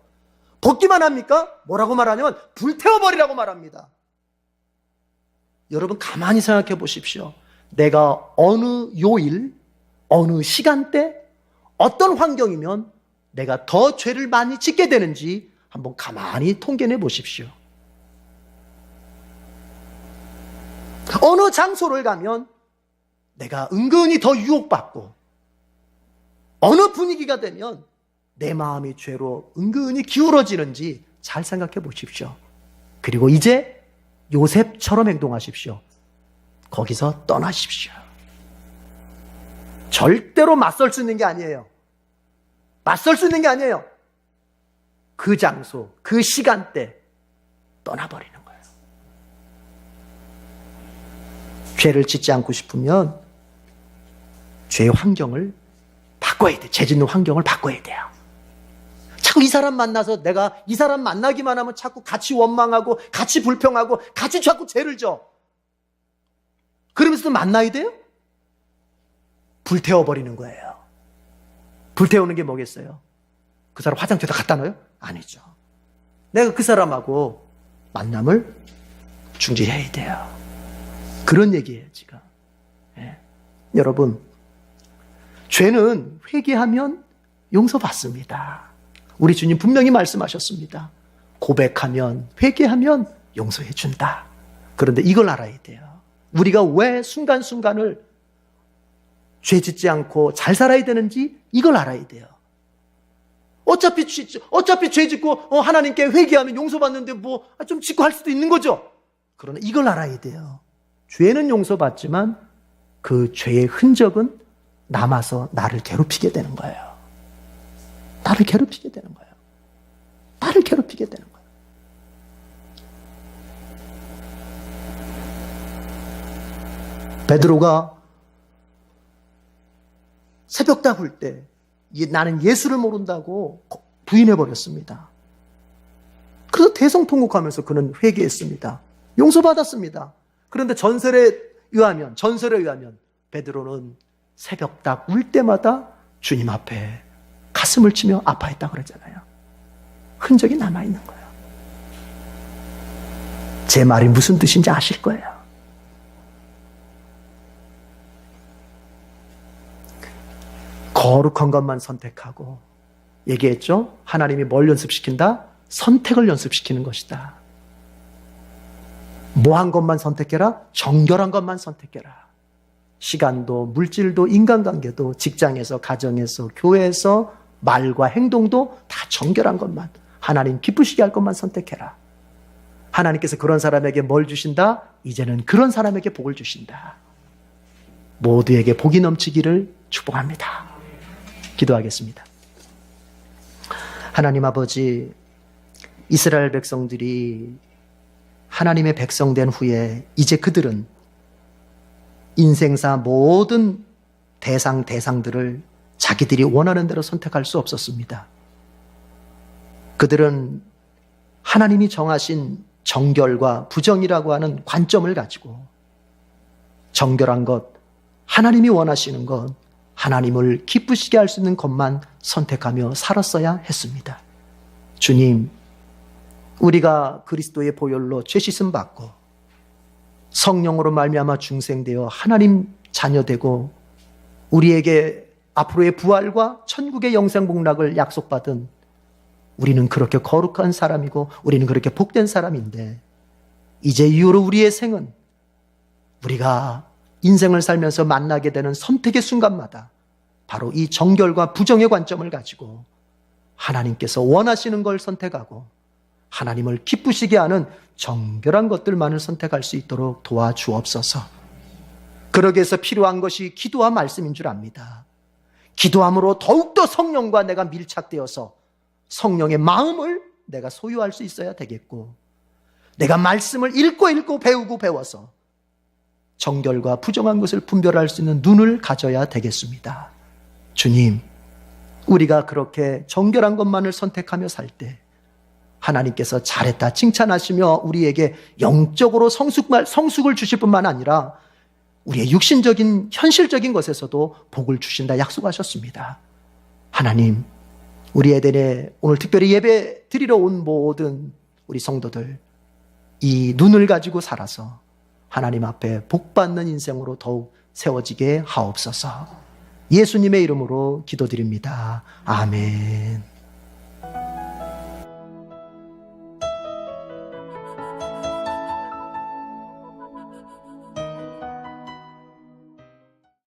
벗기만 합니까? 뭐라고 말하냐면 불태워버리라고 말합니다. 여러분 가만히 생각해 보십시오. 내가 어느 요일, 어느 시간대, 어떤 환경이면 내가 더 죄를 많이 짓게 되는지 한번 가만히 통계내 보십시오. 어느 장소를 가면 내가 은근히 더 유혹받고 어느 분위기가 되면 내 마음이 죄로 은근히 기울어지는지 잘 생각해 보십시오. 그리고 이제 요셉처럼 행동하십시오. 거기서 떠나십시오. 절대로 맞설 수 있는 게 아니에요. 맞설 수 있는 게 아니에요. 그 장소, 그 시간대 떠나버리는 거예요. 죄를 짓지 않고 싶으면 죄의 환경을 바꿔야 돼. 죄 짓는 환경을 바꿔야 돼요. 자꾸 이 사람 만나서 내가 이 사람 만나기만 하면 자꾸 같이 원망하고 같이 불평하고 같이 자꾸 죄를 져. 그러면서도 만나야 돼요? 불태워버리는 거예요. 불태우는 게 뭐겠어요? 그 사람 화장실에다 갖다 놔요? 아니죠. 내가 그 사람하고 만남을 중지해야 돼요. 그런 얘기예요, 지금. 예. 여러분, 죄는 회개하면 용서받습니다. 우리 주님 분명히 말씀하셨습니다. 고백하면, 회개하면 용서해 준다. 그런데 이걸 알아야 돼요. 우리가 왜 순간순간을 죄 짓지 않고 잘 살아야 되는지 이걸 알아야 돼요. 어차피 죄 짓고 하나님께 회개하면 용서받는데 뭐 좀 짓고 할 수도 있는 거죠. 그러나 이걸 알아야 돼요. 죄는 용서받지만 그 죄의 흔적은 남아서 나를 괴롭히게 되는 거예요. 나를 괴롭히게 되는 거예요. 나를 괴롭히게 되는 거예요. 베드로가 새벽다 울 때 나는 예수를 모른다고 부인해버렸습니다. 그래서 대성통곡하면서 그는 회개했습니다. 용서받았습니다. 그런데 전설에 의하면 베드로는 새벽딱 울 때마다 주님 앞에 가슴을 치며 아파했다고 그러잖아요. 흔적이 남아있는 거예요. 제 말이 무슨 뜻인지 아실 거예요. 거룩한 것만 선택하고 얘기했죠? 하나님이 뭘 연습시킨다? 선택을 연습시키는 것이다. 뭐한 것만 선택해라? 정결한 것만 선택해라. 시간도, 물질도, 인간관계도, 직장에서, 가정에서, 교회에서, 말과 행동도 다 정결한 것만, 하나님 기쁘시게 할 것만 선택해라. 하나님께서 그런 사람에게 뭘 주신다? 이제는 그런 사람에게 복을 주신다. 모두에게 복이 넘치기를 축복합니다. 기도하겠습니다. 하나님 아버지, 이스라엘 백성들이 하나님의 백성 된 후에 이제 그들은 인생사 모든 대상들을 자기들이 원하는 대로 선택할 수 없었습니다. 그들은 하나님이 정하신 정결과 부정이라고 하는 관점을 가지고 정결한 것, 하나님이 원하시는 것, 하나님을 기쁘시게 할 수 있는 것만 선택하며 살았어야 했습니다. 주님, 우리가 그리스도의 보혈로 죄 씻음 받고 성령으로 말미암아 중생되어 하나님 자녀되고 우리에게 앞으로의 부활과 천국의 영생 복락을 약속받은 우리는 그렇게 거룩한 사람이고 우리는 그렇게 복된 사람인데, 이제 이후로 우리의 생은 우리가 인생을 살면서 만나게 되는 선택의 순간마다 바로 이 정결과 부정의 관점을 가지고 하나님께서 원하시는 걸 선택하고 하나님을 기쁘시게 하는 정결한 것들만을 선택할 수 있도록 도와주옵소서. 그러기 위해서 필요한 것이 기도와 말씀인 줄 압니다. 기도함으로 더욱더 성령과 내가 밀착되어서 성령의 마음을 내가 소유할 수 있어야 되겠고, 내가 말씀을 읽고 배우고 배워서 정결과 부정한 것을 분별할 수 있는 눈을 가져야 되겠습니다. 주님, 우리가 그렇게 정결한 것만을 선택하며 살 때 하나님께서 잘했다 칭찬하시며 우리에게 영적으로 성숙을 주실 뿐만 아니라 우리의 육신적인 현실적인 것에서도 복을 주신다 약속하셨습니다. 하나님, 우리 에덴에 오늘 특별히 예배 드리러 온 모든 우리 성도들, 이 눈을 가지고 살아서 하나님 앞에 복받는 인생으로 더욱 세워지게 하옵소서. 예수님의 이름으로 기도드립니다. 아멘.